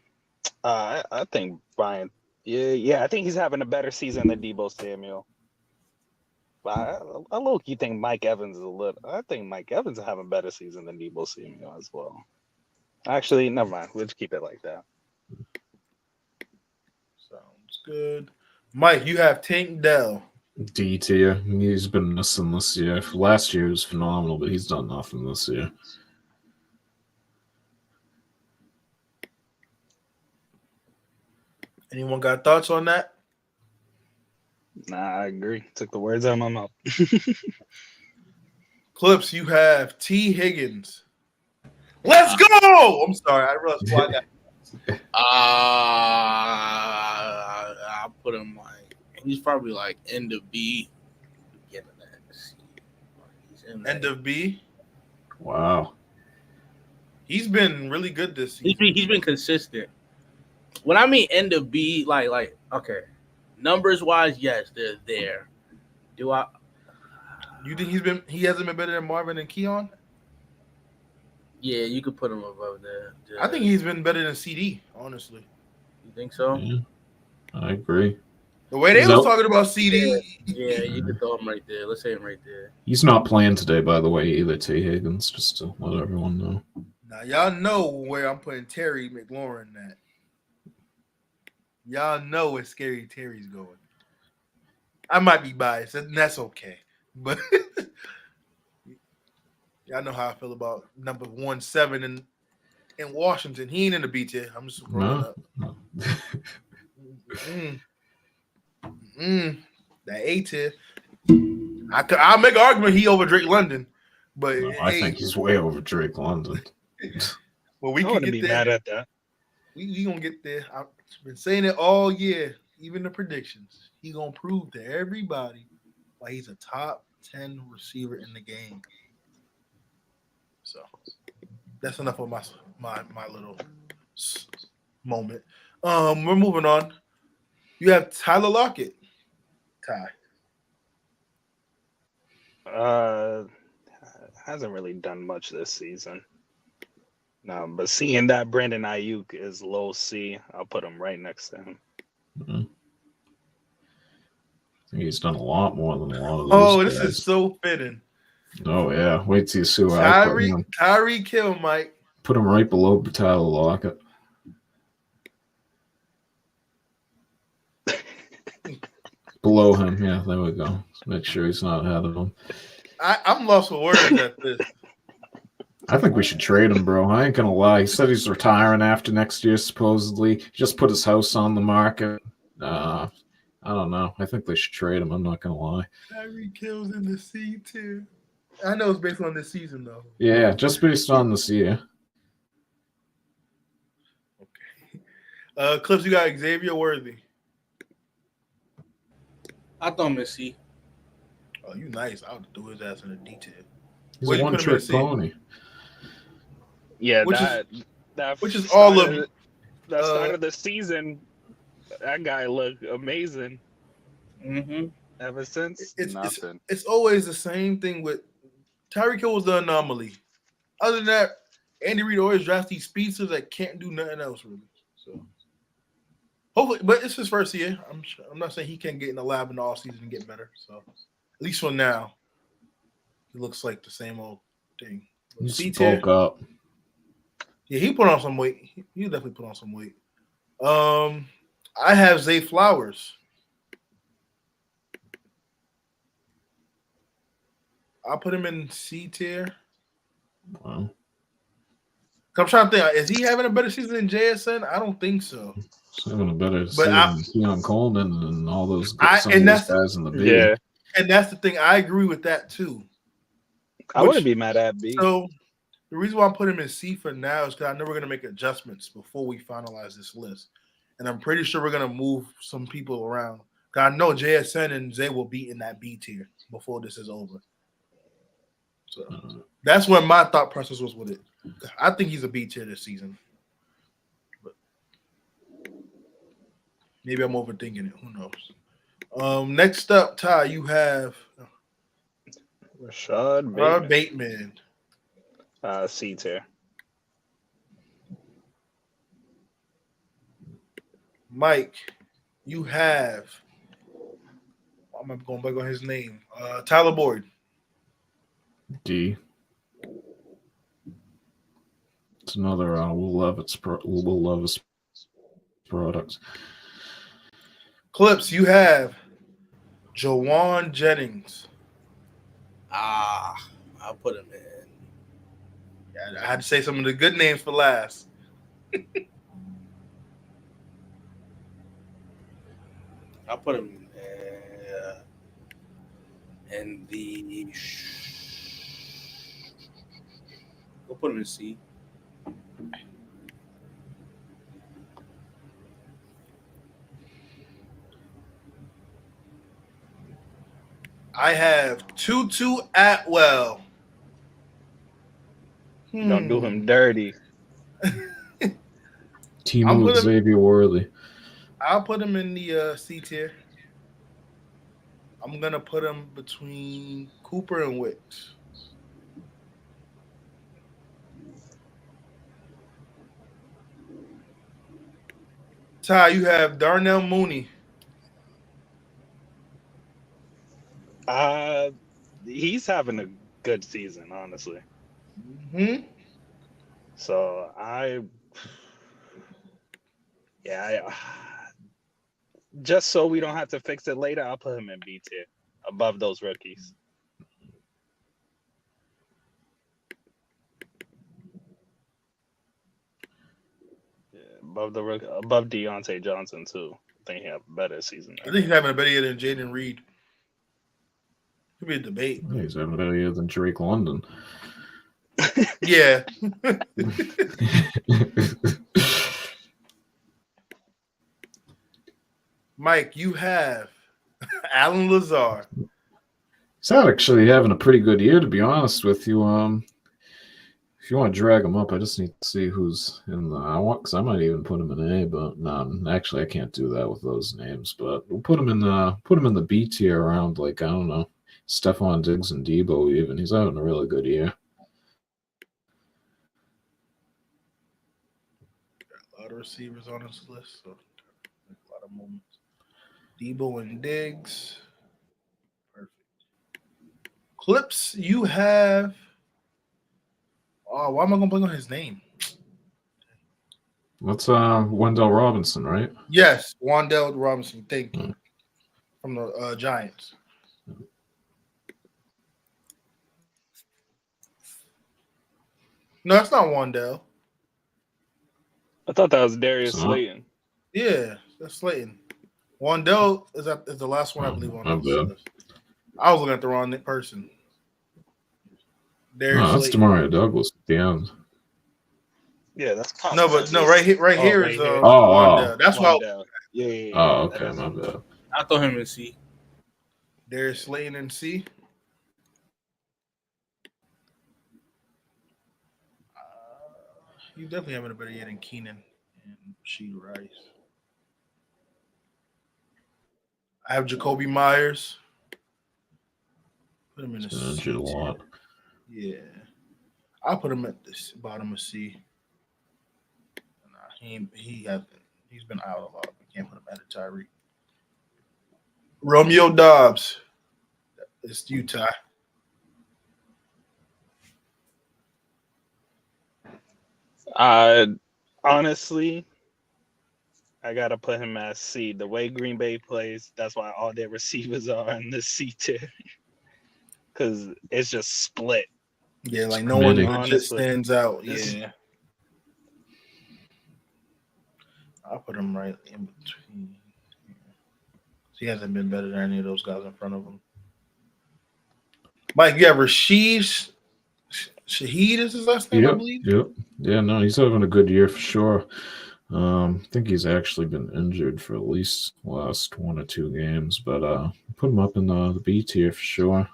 I think Brian. Yeah. I think he's having a better season than Deebo Samuel. But I low-key think Mike Evans is I think Mike Evans is having a better season than Deebo Samuel as well. Actually, never mind. We'll just keep it like that. Sounds good. Mike, you have Tank Dell. D tier. He's been missing this year. Last year was phenomenal, but he's done nothing this year. Anyone got thoughts on that? Nah, I agree. Took the words out of my mouth. Clips, you have T. Higgins. Let's go! I'm sorry, I realized why I got. I'll put him like he's probably like end of B, beginning of C. He's in End of B. Wow. He's been really good this season. He's been consistent. When I mean end of B, like okay, numbers wise, yes, they're there. Do I? You think he hasn't been better than Marvin and Keon? Yeah, you could put him above there. I think he's been better than CD, honestly. You think so? Yeah, I agree. The way they was talking about CD. Yeah, you could throw him right there. Let's say him right there. He's not playing today, by the way, either, T. Higgins, just to let everyone know. Now, y'all know where I'm putting Terry McLaurin at. Y'all know where Scary Terry's going. I might be biased, and that's okay. But y'all know how I feel about number 17 in Washington. He ain't in the B tier. I'm just rolling up. No. That A tier. I'll make an argument he over Drake London, but No, I think he's way over Drake London. Well, we I can wouldn't get be there. mad at that. We gonna get there. I've been saying it all year, even the predictions. He gonna prove to everybody why he's a top 10 receiver in the game. So that's enough of my little moment. We're moving on. You have Tyler Lockett. Ty. Hasn't really done much this season. No, but seeing that Brandon Ayuk is low C, I'll put him right next to him. Mm-hmm. I think he's done a lot more than a lot of those Oh, guys. this is so fitting. Oh, yeah. Wait till you see where I put him. Tyreek Hill, Mike. Put him right below Tyler Lockett. Below him, yeah, there we go. Let's make sure he's not ahead of him. I'm lost for words at this. I think we should trade him, bro. I ain't gonna lie. He said he's retiring after next year, supposedly. He just put his house on the market. I don't know. I think they should trade him. I'm not gonna lie. Tyreek Hill's in the C tier. I know it's based on this season, though. Yeah, just based on this year. Okay. Clips, you got Xavier Worthy. I thought him in C. Oh, you nice. I would do his ass in a D tier. He's Where a you put him in one-trick C? pony. Yeah, Which is start all of that start of the season. That guy looked amazing. Mm-hmm. Ever since, nothing. It's always the same thing with Tyreek Hill was the anomaly. Other than that, Andy Reid always drafts these speedsters that can't do nothing else really. So hopefully, but it's his first year. I'm not saying he can't get in the lab in the offseason and get better. So at least for now, he looks like the same old thing. He's bulk up. Yeah, he put on some weight. He definitely put on some weight. I have Zay Flowers. I'll put him in C tier. Wow. I'm trying to think. Is he having a better season than JSN? I don't think so. He's having a better season than Keon Coleman and all those guys in the B. Yeah. And that's the thing. I agree with that too. I wouldn't be mad at B. So the reason why I put him in C for now is because I know we're going to make adjustments before we finalize this list. And I'm pretty sure we're going to move some people around. I know JSN and Zay will be in that B tier before this is over. So that's where my thought process was with it. I think he's a B tier this season. But maybe I'm overthinking it. Who knows? Next up, Ty, you have Rashad Bateman. C tier. Mike, you have. I'm going back on his name. Tyler Boyd. D. It's another Will Levis products. Clips, you have Jawan Jennings. I'll put him in. I had to say some of the good names for last. I'll put him in the. We'll put him in C. I have Tutu Atwell. Don't do him dirty. Team with Xavier Worthy. I'll put him in the C tier. I'm going to put him between Cooper and Wicks. Ty, you have Darnell Mooney. He's having a good season, honestly. Mm-hmm. So just so we don't have to fix it later, I'll put him in B tier, above those rookies. Yeah, above Deontay Johnson too. I think he have a better season. I think he's having a better year than Jaden Reed. Could be a debate. He's having a better year than Drake London. Yeah. Mike, you have Alan Lazar. He's actually having a pretty good year, to be honest with you. If you want to drag him up, I just need to see who's in the. Because I might even put him in A, but no, actually I can't do that with those names. But we'll put him in the B tier around, like, I don't know, Stephon Diggs and Debo. Even he's having a really good year. A lot of receivers on this list, so a lot of moments. Debo and Diggs. Perfect. Clips, you have. Oh, why am I going to blank on his name? That's Wendell Robinson, right? Yes, Wandell Robinson. Thank you. From the Giants. No, that's not Wandell. I thought that was Darius Slayton. Yeah, that's Slayton. Wandell is the last one, I believe, on this list. I was looking at the wrong person. Darius that's Slayton. Demario Douglas at the end. Yeah, that's no, but no, right here is Wandell. That's why. Yeah. Oh, okay, my bad. I throw him in C. Darius Slayton in C. You definitely having a better year than Keenan and Rasheed Rice. I have Jacoby Myers. Put him in the C. A lot. Yeah, I'll put him at the bottom of C. He's been out a lot. I can't put him at a Tyreek. Romeo Dobbs. It's Utah. Honestly, I gotta put him as C. The way Green Bay plays, that's why all their receivers are in the C tier. Because it's just split. Yeah, like no one legit stands out. Yeah. I'll put him right in between. He hasn't been better than any of those guys in front of him. Mike, you have Shaheed is his last name, I believe? Yep. Yeah, no, he's having a good year for sure. I think he's actually been injured for at least the last 1 or 2 games, but put him up in the B tier for sure.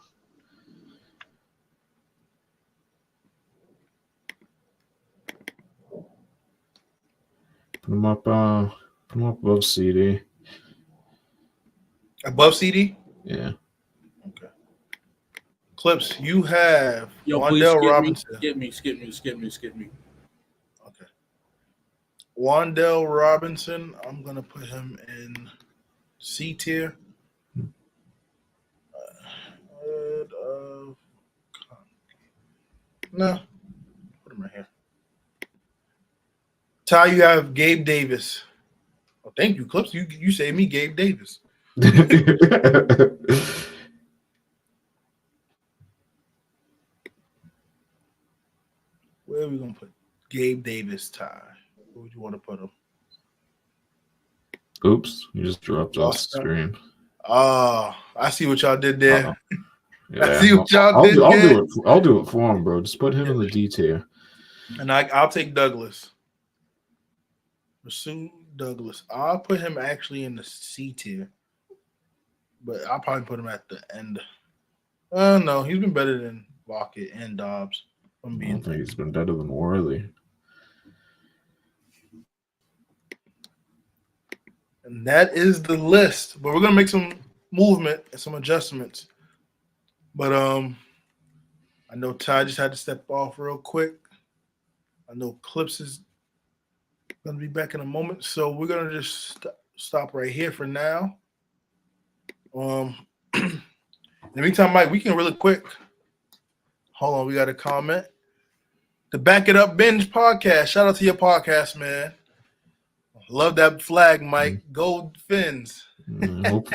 Put him up above CD. Above CD? Yeah. Okay. Clips, you have Wandell Robinson. Skip me. Okay. Wandell Robinson, I'm going to put him in C tier. No. Put him right here. Ty, you have Gabe Davis. Thank you, Clips. You saved me Gabe Davis. Where are we gonna put Gabe Davis, Ty? Where would you want to put him? Oops, you just dropped off the screen. Oh, I see what y'all did there. Yeah, I see what y'all did there. I'll do it for him, bro. Just put him in the D tier. And I'll take Douglas. Rasul Douglas. I'll put him actually in the C tier. But I'll probably put him at the end. No, he's been better than Lockett and Dobbs. I don't think he's been better than Worley. And that is the list. But we're gonna make some movement and some adjustments. But I know Ty just had to step off real quick. I know Clips is gonna be back in a moment, so we're gonna just stop right here for now. In the meantime, Mike, we can really quick. Hold on, we got a comment. The Back It Up Binge podcast. Shout out to your podcast, man. Love that flag, Mike. Gold fins.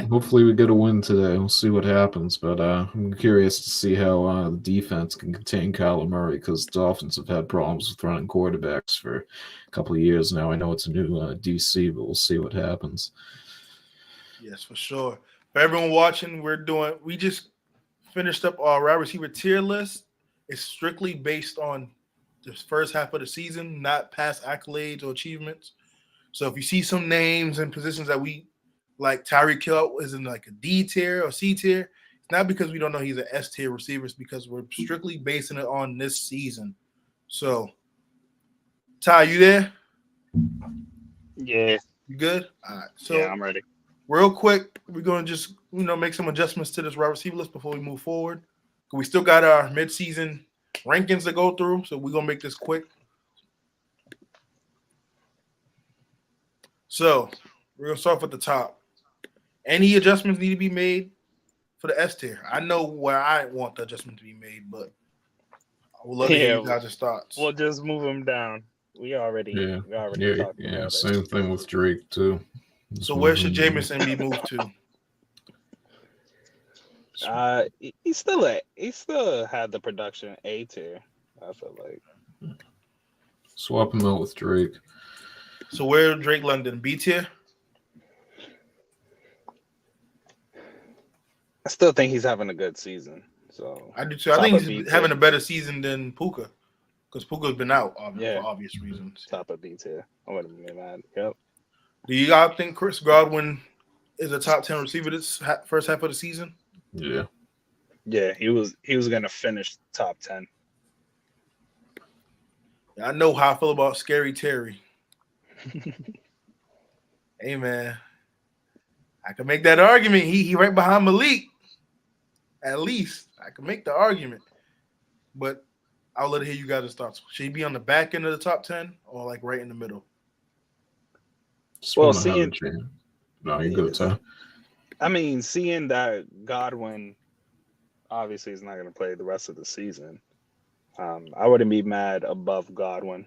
Hopefully we get a win today. We'll see what happens, but I'm curious to see how the defense can contain Kyler Murray because the Dolphins have had problems with running quarterbacks for a couple of years now. I know it's a new DC, but we'll see what happens. Yes, for sure. For everyone watching, we just finished up our wide receiver tier list. It's strictly based on the first half of the season, not past accolades or achievements. So if you see some names and positions that we like, Tyreek Hill is in like a D tier or C tier, it's not because we don't know he's an S tier receiver. It's because we're strictly basing it on this season. So, Ty, you there? Yeah. You good? All right. So yeah, I'm ready. Real quick, we're going to just make some adjustments to this wide receiver list before we move forward. We still got our midseason rankings to go through, so we're going to make this quick. So we're going to start off at the top. Any adjustments need to be made for the S tier? I know where I want the adjustment to be made, but I would love to hear you guys' thoughts. We'll just move them down. We already talked about it. Same thing with Drake too. So where should Jameson be moved to? He still had the production A tier. I feel like swap him out with Drake. So where Drake London? B tier? I still think he's having a good season. So I do too. I think he's having a better season than Puka because Puka's been out for obvious reasons. Top of B tier. I wouldn't be mad. Yep. Do you guys think Chris Godwin is a top 10 receiver this first half of the season? Yeah. Yeah, he was going to finish top 10. I know how I feel about Scary Terry. Hey, man. I can make that argument. He right behind Malik. At least. I can make the argument. But I'll let it hear you guys' thoughts. Should he be on the back end of the top 10 or like right in the middle? Well, seeing no, you go, Ty. I mean, seeing that Godwin obviously is not going to play the rest of the season, I wouldn't be mad above Godwin,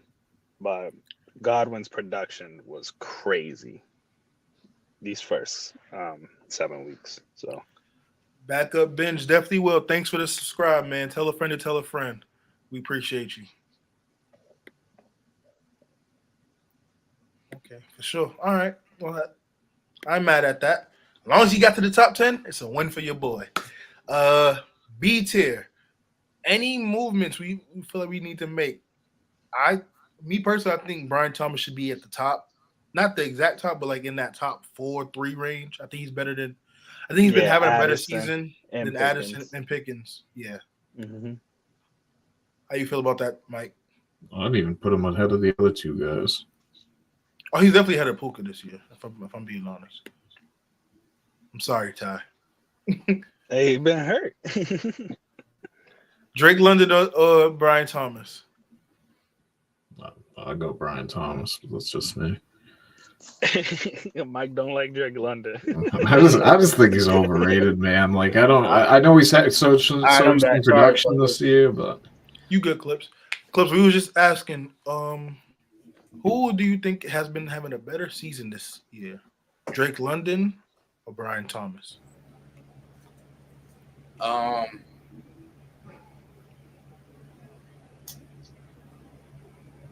but Godwin's production was crazy these first 7 weeks. So, Backup Binge definitely will. Thanks for the subscribe, man. Tell a friend to tell a friend. We appreciate you. Okay, for sure. All right. Well, I'm mad at that. As long as he got to the top 10, it's a win for your boy. B tier. Any movements we feel like we need to make? Me personally, I think Brian Thomas should be at the top. Not the exact top, but like in that top 4-3 range. I think he's better than. I think he's been having a better season than Addison and Pickens. Yeah. Mm-hmm. How you feel about that, Mike? I'd even put him ahead of the other two guys. Oh, he's definitely had a Puka this year, if I'm being honest. I'm sorry, Ty. Hey, been hurt. Drake London or Brian Thomas? I'll go Brian Thomas. That's just me. Mike don't like Drake London. I just think he's overrated, man. Like I know he's had so much production this year, but you good, Clips. We was just asking, Who do you think has been having a better season this year? Drake London or Brian Thomas?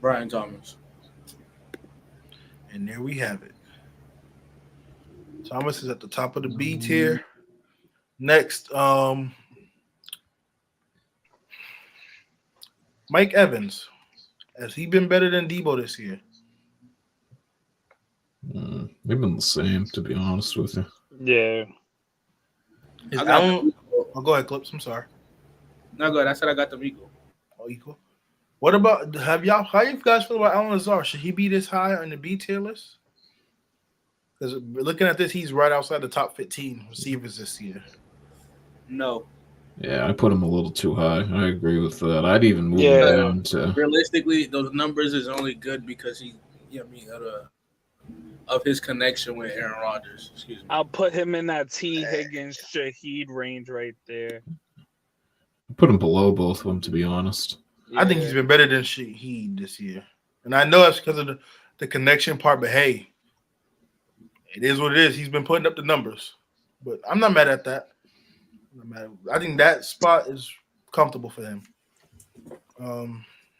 Brian Thomas. And there we have it. Thomas is at the top of the B tier. Next, Mike Evans. Has he been better than Debo this year? They've been the same, to be honest with you. Yeah. Go ahead, Clips. I'm sorry. No, go ahead. I said I got them equal. Oh, equal. What about how you guys feel about Allen Lazard? Should he be this high on the B tier list? Because looking at this, he's right outside the top 15 receivers this year. No. Yeah, I put him a little too high. I agree with that. I'd even move him down to. Realistically, those numbers is only good because he, of his connection with Aaron Rodgers. Excuse me. I'll put him in that T. Higgins Shaheed range right there. Put him below both of them, to be honest. Yeah. I think he's been better than Shaheed this year. And I know it's because of the connection part, but hey, it is what it is. He's been putting up the numbers. But I'm not mad at that. I think that spot is comfortable for him.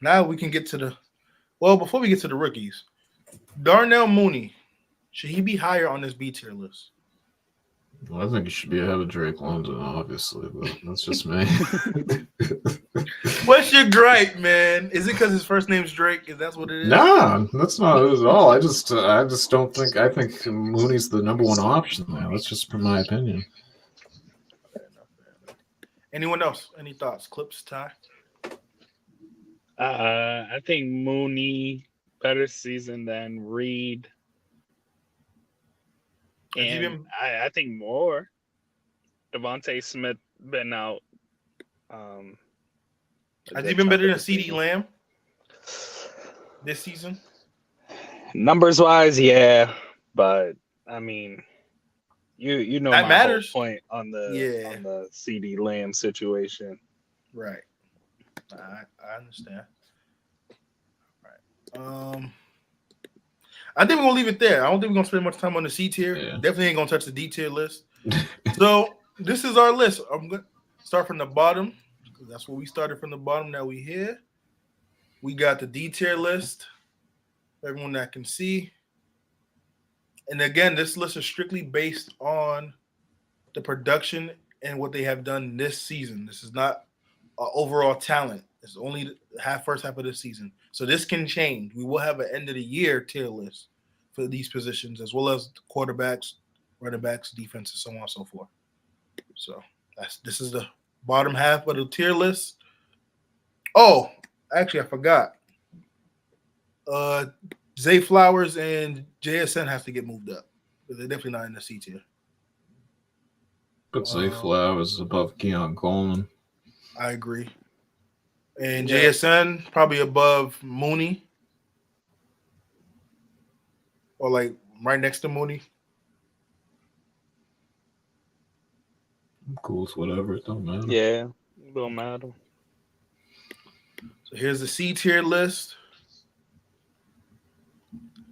Now we can get to before we get to the rookies, Darnell Mooney, should he be higher on this B tier list? Well, I think he should be ahead of Drake London, obviously, but that's just me. What's your gripe, man? Is it because his first name's Drake? Is that what it is? Nah, that's not it at all. I just don't think. I think Mooney's the number one option there. That's just my opinion. Anyone else? Any thoughts? Clips, Ty? I think Mooney better season than Reed. And I think more. Devontae Smith been out. Has he been better than CeeDee Lamb this season? Numbers wise, yeah. But I mean, you know that my matters. Whole point on the CeeDee Lamb situation. Right. I understand. Right. I think we're gonna leave it there. I don't think we're gonna spend much time on the C tier. Yeah. Definitely ain't gonna touch the D tier list. So this is our list. I'm gonna start from the bottom because that's where we started from the bottom. Now we here. We got the D tier list. Everyone that can see. And again, this list is strictly based on the production and what they have done this season. This is not overall talent. It's only the first half of the season. So this can change. We will have an end of the year tier list for these positions, as well as quarterbacks, running backs, defense, and so on and so forth. So this is the bottom half of the tier list. Oh, actually, I forgot. Zay Flowers and JSN have to get moved up. But they're definitely not in the C tier. Put Zay Flowers above Keon Coleman. I agree. And JSN probably above Mooney. Or like right next to Mooney. I'm cool with whatever. It don't matter. Yeah, it don't matter. So here's the C tier list.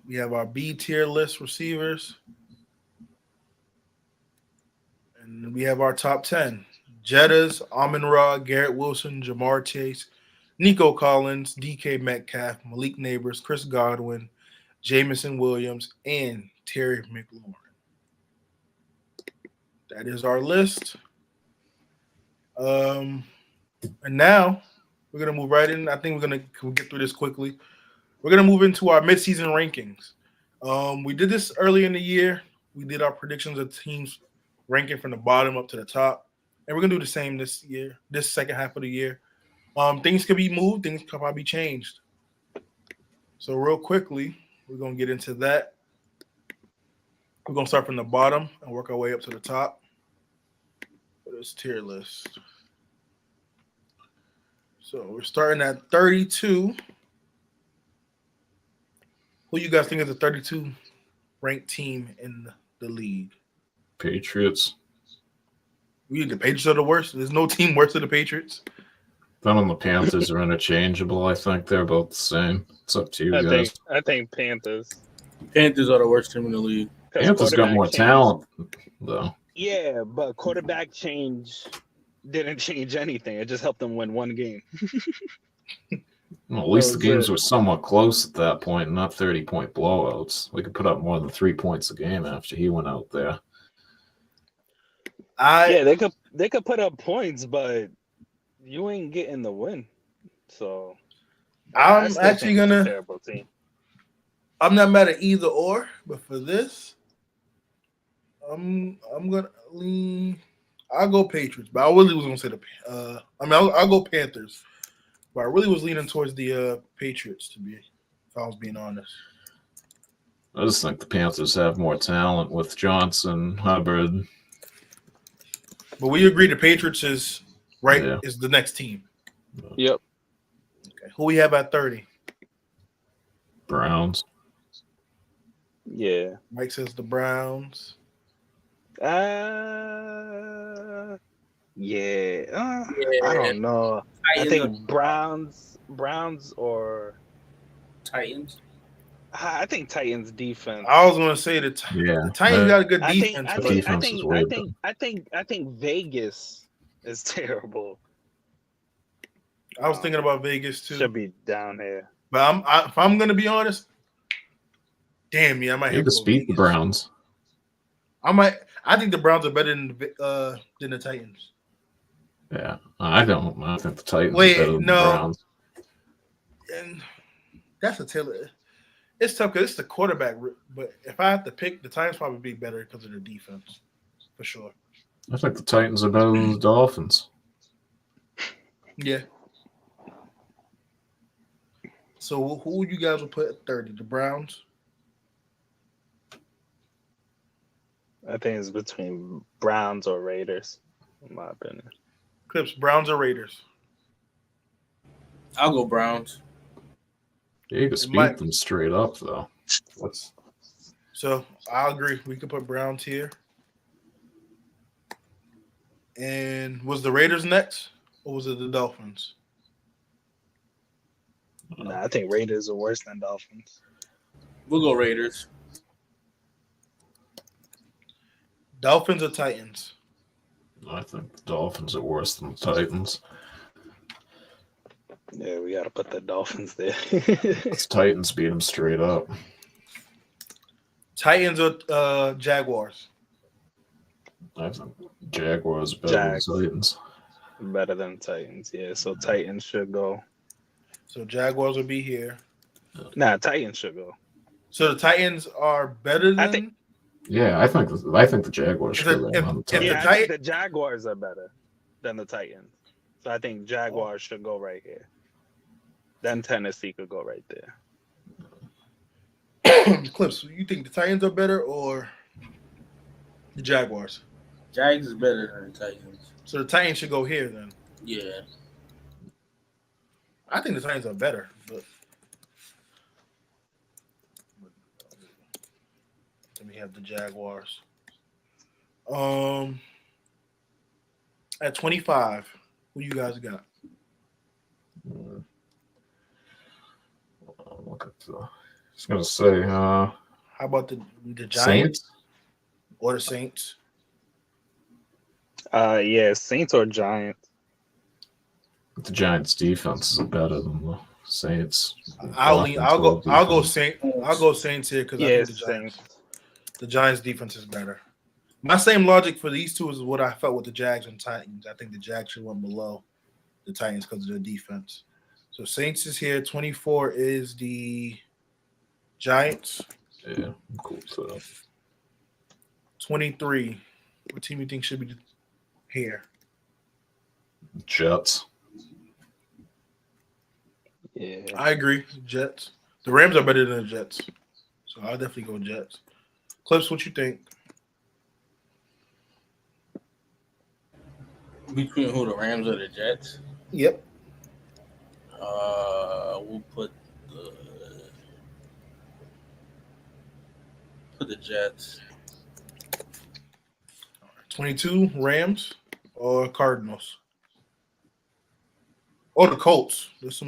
We have our B tier list receivers. And we have our top 10. Jettas, Amon-Ra, Garrett Wilson, Jamar Chase, Nico Collins, DK Metcalf, Malik Neighbors, Chris Godwin, Jamison Williams, and Terry McLaurin. That is our list. And now we're going to move right in. I think we'll get through this quickly. We're going to move into our midseason rankings. We did this early in the year. We did our predictions of teams ranking from the bottom up to the top. And we're going to do the same this year, this second half of the year. Things could be moved. Things could probably be changed. So real quickly, we're going to get into that. We're going to start from the bottom and work our way up to the top for this tier list. So we're starting at 32. Who you guys think is the 32 ranked team in the league? Patriots. The Patriots are the worst. There's no team worse than the Patriots. Them and the Panthers are interchangeable. I think they're both the same. It's up to you guys. I think Panthers. Panthers are the worst team in the league. Panthers got more talent, though. Yeah, but quarterback change didn't change anything. It just helped them win one game. Well, at least the games were somewhat close at that point, not 30-point blowouts. We could put up more than 3 points a game after he went out there. Yeah, they could put up points, but you ain't getting the win. So I'm actually gonna. Terrible team. I'm not mad at either or, but for this, I'm gonna lean. I'll go Patriots, but I really was gonna say I'll go Panthers, but I really was leaning towards the Patriots if I was being honest. I just think the Panthers have more talent with Johnson, Hubbard. But we agree the Patriots is the next team. Yep. Okay. Who we have at 30? Browns. Yeah. Mike says the Browns. Yeah. I don't know. I think Browns or Titans. I think Titans defense. I was going to say the Titans got a good defense. I think Vegas is terrible. I was thinking about Vegas too. Should be down here. But if I'm going to be honest, I might have to beat the Browns. I think the Browns are better than the Titans. Yeah, I don't. I think the Titans are better than the Browns. And that's a tailor. It's tough because it's the quarterback. But if I have to pick, the Titans probably be better because of their defense, for sure. I think the Titans are better than the Dolphins. Yeah. So who you guys will put at 30? The Browns? I think it's between Browns or Raiders, in my opinion. Clips, Browns or Raiders? I'll go Browns. Yeah, you can beat them straight up, though. So I agree. We could put Browns here. And was the Raiders next, or was it the Dolphins? Nah, I think Raiders are worse than Dolphins. We'll go Raiders. Dolphins or Titans? I think the Dolphins are worse than the Titans. Yeah, we got to put the Dolphins there. The Titans beat them straight up. Titans or Jaguars? I think Jaguars better than Titans. Better than Titans, yeah. So Titans should go. So Jaguars will be here. Nah, Titans should go. So the Titans are better than. I think the Jaguars should go. I think the Jaguars are better than the Titans. So I think Jaguars should go right here. Then Tennessee could go right there. Clips, you think the Titans are better or the Jaguars? Jags is better than the Titans. So the Titans should go here then. Yeah. I think the Titans are better, but then we have the Jaguars. At 25, who you guys got? Look at I was gonna say, how about the Giants Saints or the Saints? Yeah, Saints or Giants. The Giants' defense is better than the Saints. I'll go Saints here because I think the Giants' defense is better. My same logic for these two is what I felt with the Jags and Titans. I think the Jags should run below the Titans because of their defense. So Saints is here. 24 is the Giants. Yeah, cool. So 23. What team you think should be here? Jets. Yeah, I agree. Jets. The Rams are better than the Jets, so I'll definitely go Jets. Clips, what you think? Between who, the Rams or the Jets? Yep. We'll put the Jets. 22 Rams or Cardinals? Oh, the Colts. Those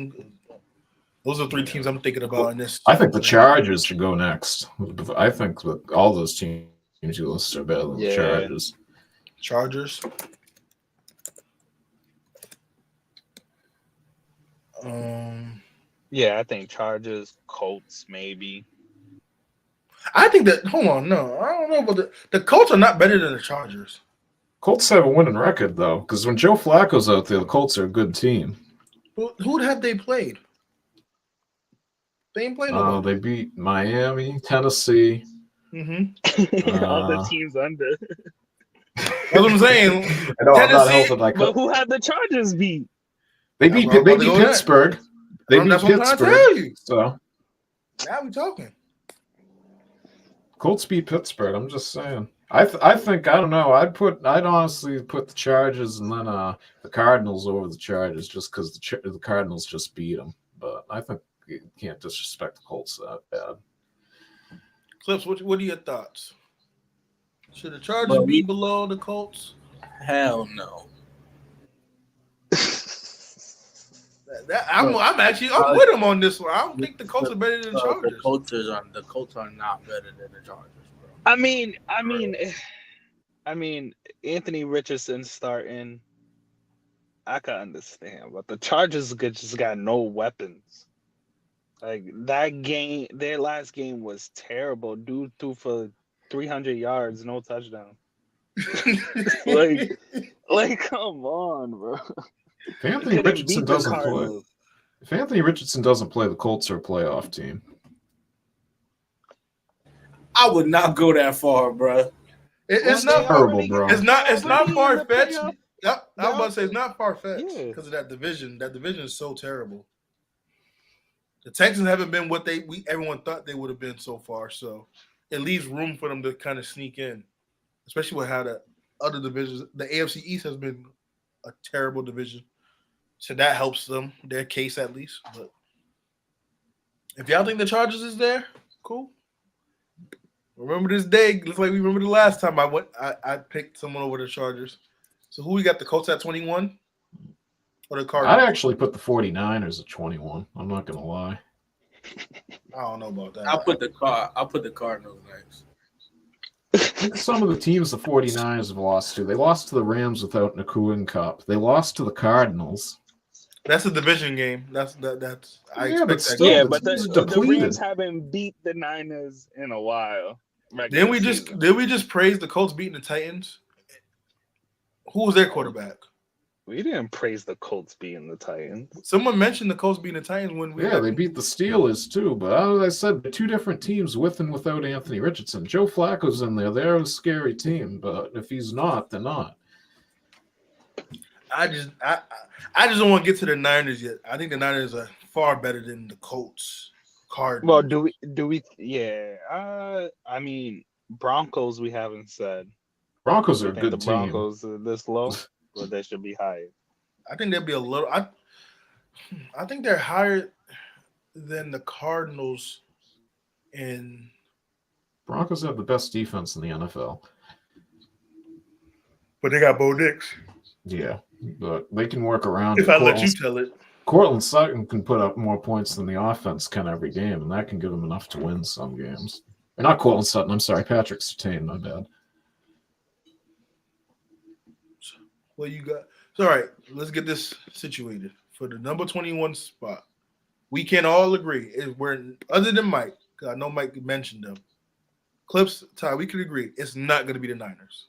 are 3 teams I'm thinking about in this. I think the Chargers should go next. I think that all those teams you listed are better than the Chargers. Chargers. Yeah, I think Chargers, Colts, maybe. I think that. Hold on, no, I don't know about the Colts are not better than the Chargers. Colts have a winning record though, because when Joe Flacco's out there, the Colts are a good team. Who have they played? They ain't played nobody. They beat Miami, Tennessee. All the teams under. That's what I'm saying. I know, I'm not Tennessee, helping. But who had the Chargers beat? They beat Pittsburgh. They beat That's what I'm trying to Pittsburgh. tell you. So now we talking. Colts beat Pittsburgh. I'm just saying. I think I don't know. I'd honestly put the Chargers and then the Cardinals over the Chargers just because the Cardinals just beat them. But I think you can't disrespect the Colts that bad. Clips, what are your thoughts? Should the Chargers be below the Colts? Hell no. I'm with him on this one. I don't think the Colts are better than the Chargers. The Colts are not better than the Chargers, bro. I mean, Anthony Richardson starting, I can understand, but the Chargers just got no weapons. Like that game, their last game was terrible. Dude threw for 300 yards, no touchdown. like, come on, bro. If Anthony Richardson doesn't play, the Colts are a playoff team. I would not go that far, bro. It's not terrible, bro. It's not far fetched. I was about to say it's not far fetched because of that division. That division is so terrible. The Texans haven't been what everyone thought they would have been so far. So it leaves room for them to kind of sneak in, especially with how the other divisions. The AFC East has been a terrible division. So that helps them, their case at least. But if y'all think the Chargers is there, cool. Remember this day. Looks like we remember the last time I picked someone over the Chargers. So who we got? The Colts at 21? Or the Cardinals? I'd actually put the 49ers at 21. I'm not going to lie. I don't know about that. I'll put the Cardinals next. Some of the teams the 49ers have lost to. They lost to the Rams without Nakua and Cup. They lost to the Cardinals. That's a division game. That's I Yeah, but expect still, that. Yeah, Game. but the depleted. Rams haven't beat the Niners in a while. Did we just praise the Colts beating the Titans? Who was their quarterback? We didn't praise the Colts beating the Titans. Someone mentioned the Colts beating the Titans when we. Yeah, they beat the Steelers too. But as I said, they're two different teams with and without Anthony Richardson. Joe Flacco's in there. They're a scary team, but if he's not, they're not. I just don't want to get to the Niners yet. I think the Niners are far better than the Colts. Cardinals. Well, do we? Yeah. I mean, Broncos. We haven't said. Broncos are a think good the team. Broncos are this low, or they should be higher. I think they'll be a little. I think they're higher than the Cardinals. And Broncos have the best defense in the NFL. But they got Bo Nix. Yeah, but they can work around If it. I let you tell it. Cortland Sutton can put up more points than the offense can every game, and that can give them enough to win some games. Or not Cortland Sutton, I'm sorry, Patrick Surtain, my bad. Well, you got. So, all right, let's get this situated. For the number 21 spot, we can all agree is where, other than Mike, because I know Mike mentioned them. Clips, Ty, we could agree it's not going to be the Niners.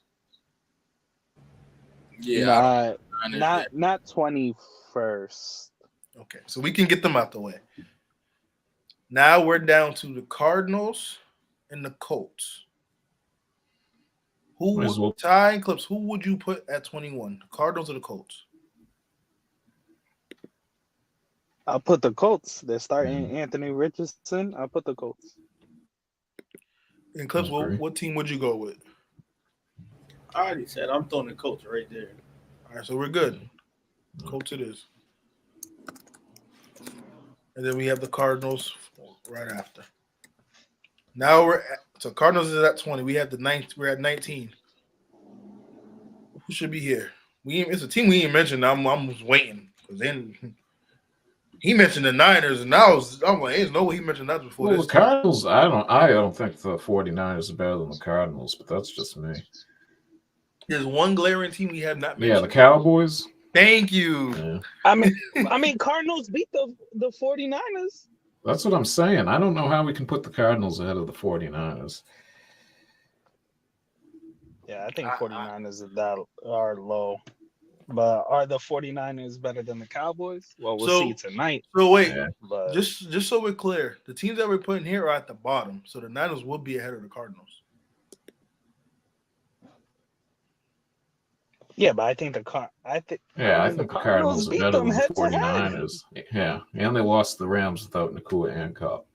Yeah, not 21st. Okay, so we can get them out the way. Now we're down to the Cardinals and the Colts. Ty and Clips, who would you put at 21? The Cardinals or the Colts? I'll put the Colts. They're starting Anthony Richardson. I'll put the Colts. And Clips, what team would you go with? I already said I'm throwing the Colts right there. All right, so we're good. Colts it is. And then we have the Cardinals right after. Now Cardinals is at 20. We have we're at 19. Who should be here? It's a team we ain't mentioned. I'm just waiting because then He mentioned the Niners, and I'm like, there's no way he mentioned that before. Well, this the Cardinals, I don't think the 49ers are better than the Cardinals, but that's just me. There's one glaring team we have not mentioned. Yeah, the Cowboys. Thank you. Yeah. I mean, Cardinals beat the 49ers. That's what I'm saying. I don't know how we can put the Cardinals ahead of the 49ers. Yeah, I think 49ers are low. But are the 49ers better than the Cowboys? Well, we'll see tonight. So wait, Yeah. But just so we're clear, the teams that we're putting here are at the bottom. So the Niners will be ahead of the Cardinals. yeah, but I think the Cardinals are beat better them than the head to head. 49ers. Yeah, and they lost the Rams without Nakua and Cup.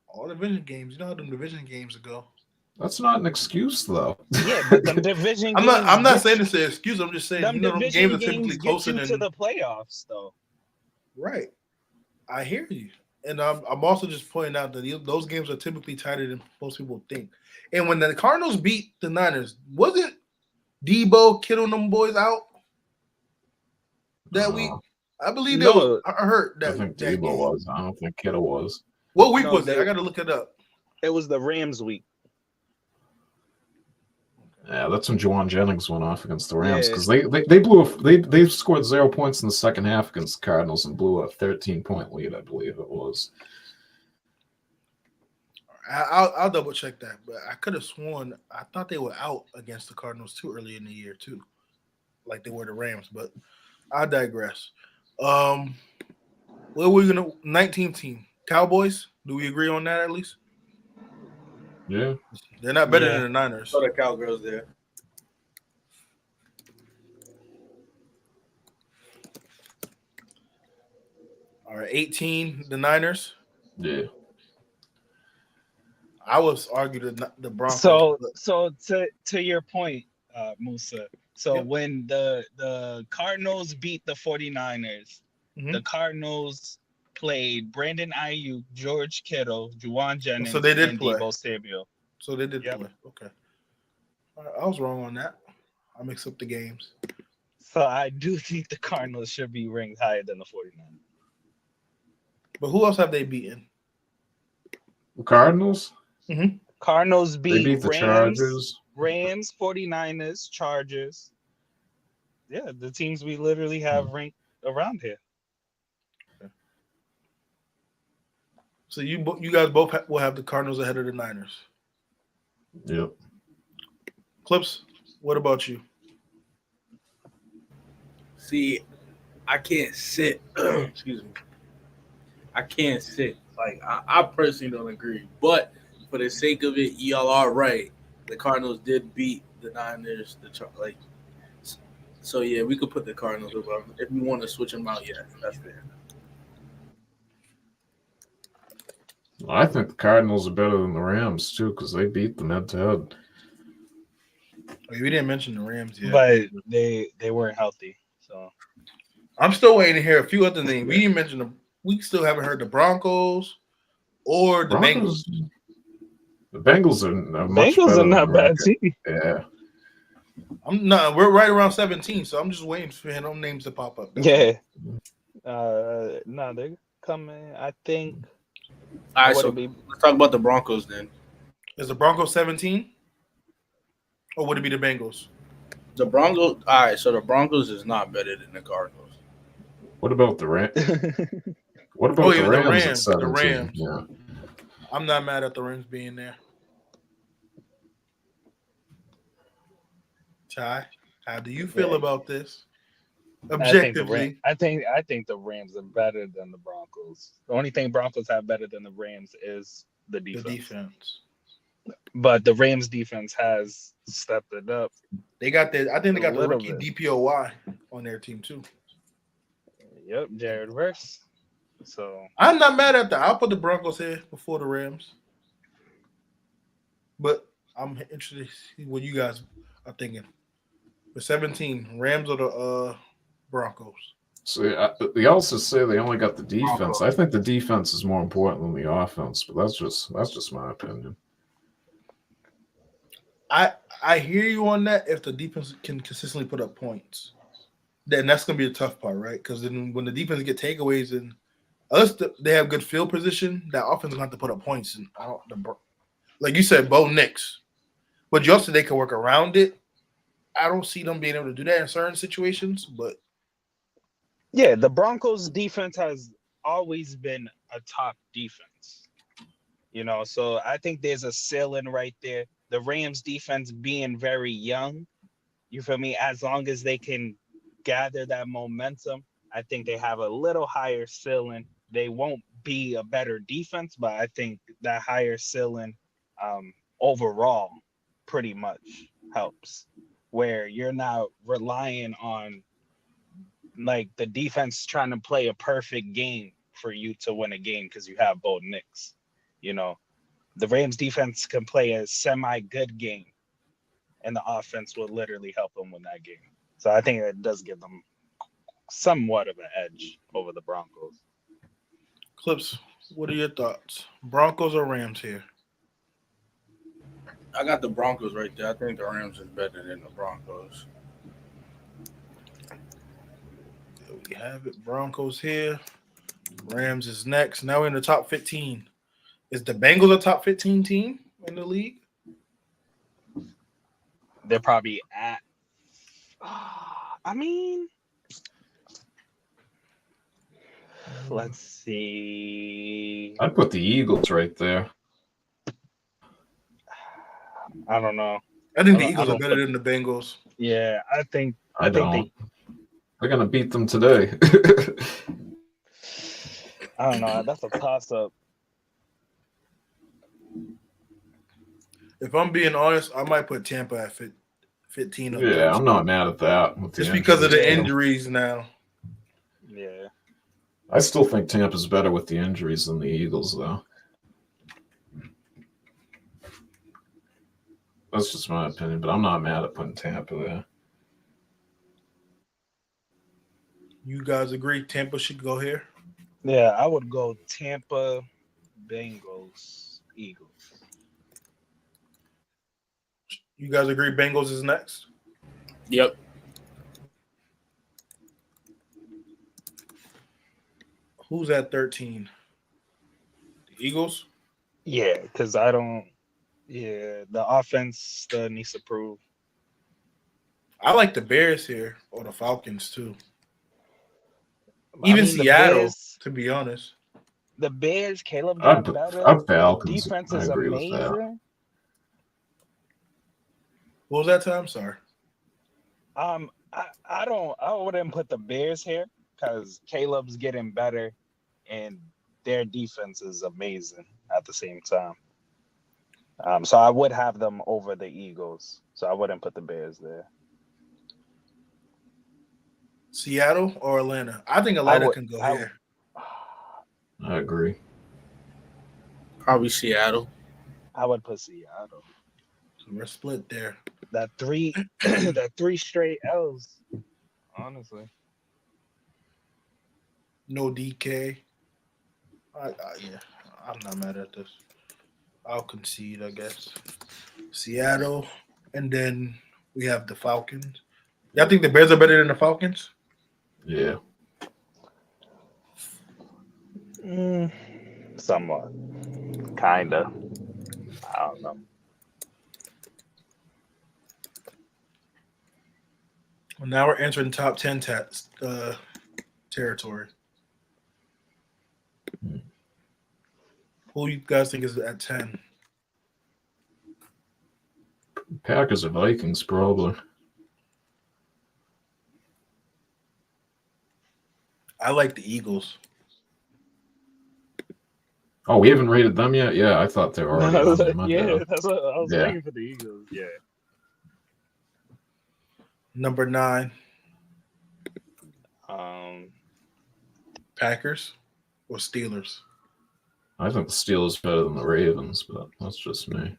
All division games, you know how them division games go. That's not an excuse, though. Yeah, but the division. I'm not saying it's an excuse. I'm just saying them them games are typically closer get you to the playoffs, though. Right. I hear you, and I'm also just pointing out that those games are typically tighter than most people think. And when the Cardinals beat the Niners, wasn't Debo, Kittle, and them boys out that week? I believe they were hurt. I think Debo was. I don't think Kittle was. What week was it? I got to look it up. It was the Rams week. Yeah, that's when Juwan Jennings went off against the Rams because they scored 0 points in the second half against the Cardinals and blew a 13-point lead, I believe it was. I'll double check that, but I could have sworn I thought they were out against the Cardinals too early in the year too, like they were the Rams. But I digress. Where we gonna 19th team Cowboys? Do we agree on that at least? Yeah, they're not better than the Niners. So the Cowgirls there. All right, 18 the Niners. Yeah. I was arguing the Broncos. So to your point, Musa. So when the Cardinals beat the 49ers, the Cardinals played Brandon Ayuk, George Kittle, Juwan Jennings, so they did and play. Deebo Samuel. So they did play. Okay. I was wrong on that. I mixed up the games. So I do think the Cardinals should be ranked higher than the 49ers. But who else have they beaten? The Cardinals? Mm-hmm. Cardinals beat the Chargers. Rams, 49ers, Chargers. Yeah, the teams we literally have ranked around here. So you guys both will have the Cardinals ahead of the Niners. Yep. Clips, what about you? See, I can't sit. Excuse me. I can't sit. Like I personally don't agree, but for the sake of it, y'all are right. The Cardinals did beat the Niners. So yeah, we could put the Cardinals above. If we want to switch them out, yeah, that's fair. I think the Cardinals are better than the Rams too because they beat them head to head. We didn't mention the Rams yet, but they weren't healthy. So I'm still waiting to hear a few other names. We didn't mention them. We still haven't heard the Broncos or the Bengals. The Bengals are not bad team. Yeah. We're right around 17, so I'm just waiting for them names to pop up. Yeah. No, they're coming. I think. All right, so let's talk about the Broncos then. Is the Broncos 17? Or would it be the Bengals? The Broncos. All right, so the Broncos is not better than the Cardinals. What about the Rams? What about the Rams? The Rams. Yeah. I'm not mad at the Rams being there. Ty, how do you feel about this? Objectively, I think the Rams are better than the Broncos. The only thing Broncos have better than the Rams is the defense. But the Rams defense has stepped it up. I think they got the rookie DPOY on their team too. Yep, Jared Verse. So I'm not mad at that. I'll put the Broncos here before the Rams. But I'm interested to see what you guys are thinking. The 17, Rams or the Broncos? So they also say they only got the defense. I think the defense is more important than the offense, but that's just my opinion. I hear you on that if the defense can consistently put up points. then that's gonna be the tough part, right? Because then when the defense get takeaways and unless they have good field position, that offense is going to have to put up points. And I don't, like you said, Bo Nix. But you also they can work around it. I don't see them being able to do that in certain situations. But Yeah, the Broncos defense has always been a top defense. So I think there's a ceiling right there. The Rams defense being very young, you feel me? As long as they can gather that momentum, I think they have a little higher ceiling. They won't be a better defense, but I think that higher ceiling overall pretty much helps. Where you're not relying on like the defense trying to play a perfect game for you to win a game because you have Bo Nix. The Rams defense can play a semi-good game, and the offense will literally help them win that game. So I think it does give them somewhat of an edge over the Broncos. Clips, what are your thoughts? Broncos or Rams here? I got the Broncos right there. I think the Rams is better than the Broncos. There we have it. Broncos here. Rams is next. Now we're in the top 15. Is the Bengals a top 15 team in the league? They're probably at. I mean, let's see. I'd put the Eagles right there. I don't know. I think the Eagles are better than the Bengals. Yeah, I think don't. They're gonna beat them today. I don't know. That's a toss-up. If I'm being honest, I might put Tampa at 15. Yeah, I'm not mad at that. Just because of the injuries now. Yeah. I still think Tampa's better with the injuries than the Eagles, though. That's just my opinion, but I'm not mad at putting Tampa there. You guys agree Tampa should go here? Yeah, I would go Tampa, Bengals, Eagles. You guys agree Bengals is next? Yep. Who's at 13? The Eagles? Yeah, because the offense still needs to prove. I like the Bears here or the Falcons too. Even Seattle, Bears, to be honest. The Bears, Caleb got better. Falcons. Defense is amazing. What was that time? Sorry. I wouldn't put the Bears here because Caleb's getting better and their defense is amazing at the same time. So I would have them over the Eagles. So I wouldn't put the Bears there. Seattle or Atlanta? I think Atlanta can go here. I agree. Probably Seattle. I would put Seattle. So we're split there. That three straight L's. Honestly. No DK. Yeah, I'm not mad at this. I'll concede, I guess. Seattle, and then we have the Falcons. Y'all think the Bears are better than the Falcons? Yeah. Somewhat. Kinda. I don't know. Well, now we're entering top 10 territory. Who you guys think is at 10? Packers or Vikings, probably. I like the Eagles. Oh, we haven't rated them yet? Yeah, I thought they were already on there. Yeah, that's what I was waiting for the Eagles. Yeah. Number 9. Packers or Steelers? I think the Steelers better than the Ravens, but that's just me.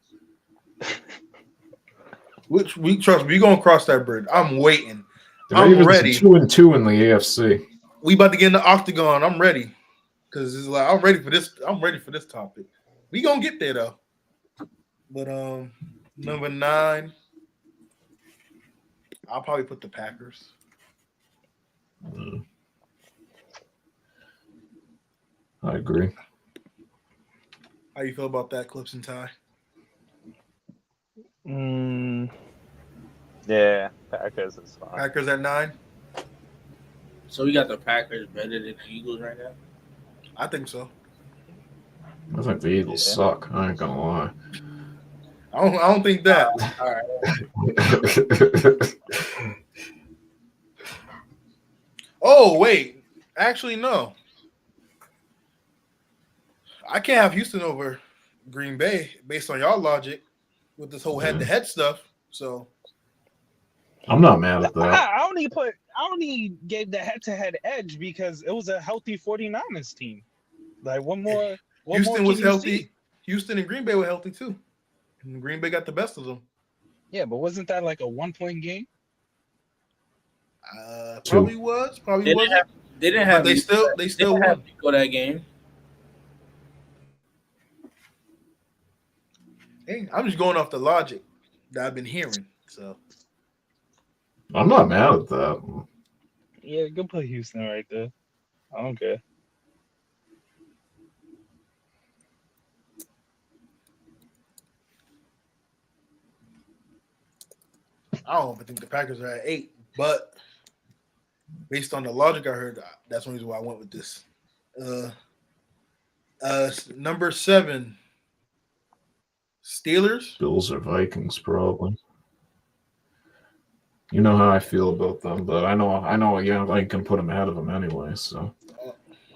Which we trust me, we gonna cross that bridge. I'm waiting. I'm ready. 2-2 in the AFC. We about to get in the octagon. I'm ready. Cause it's like I'm ready for this. I'm ready for this topic. We gonna get there though. But number 9, I'll probably put the Packers. I agree. How you feel about that, Clips and Ty? Yeah, Packers is fine. Packers at 9. So we got the Packers better than the Eagles right now. I think so. I think the Eagles Yeah. suck. I ain't gonna lie. I don't think that. All right. Oh wait, actually no. I can't have Houston over Green Bay based on y'all logic with this whole head-to-head stuff. So I'm not mad at that. I only gave the head-to-head edge because it was a healthy 49ers team. Like what more Houston was can you healthy. see? Houston and Green Bay were healthy too. And Green Bay got the best of them. Yeah, but wasn't that like a 1-point game? Probably was. Probably They wasn't. didn't But have they still won. Go that game. Hey, I'm just going off the logic that I've been hearing. So I'm not mad at that. Yeah, go put Houston right there. I don't care. I don't even think the Packers are at 8, but based on the logic I heard, that's the reason why I went with this. Number 7, Steelers. Bills or Vikings, probably. You know how I feel about them, but I know. Yeah, I can put them ahead of them anyway. So